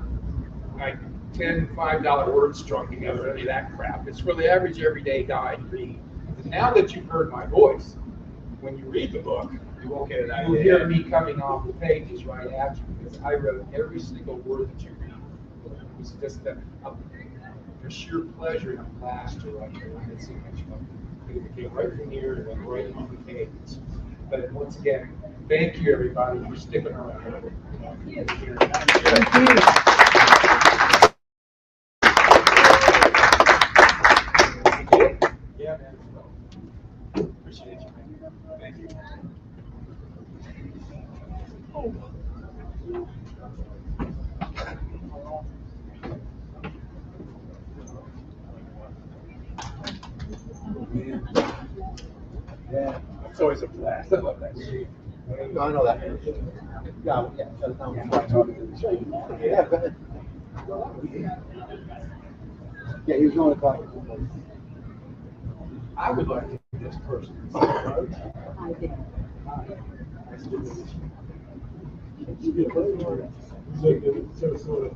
like 10 $5 words strung together, any of that crap. It's for the average everyday guy to read. And now that you've heard my voice, when you read the book, You won't get an idea. you'll hear me coming off the pages right at you, because I wrote every single word that you read. It's just for sheer pleasure and a blast to write it. I had so much fun. It came right from here and went right on the pages. But once again, thank you everybody for sticking around. Yeah, man. Appreciate you, man. Thank you. Yeah. It's always a blast. I love that shit. No, I know that. Yeah, shut it down. Yeah, go ahead. Yeah, he was going to talk. I would like to be this person. I did. So sort of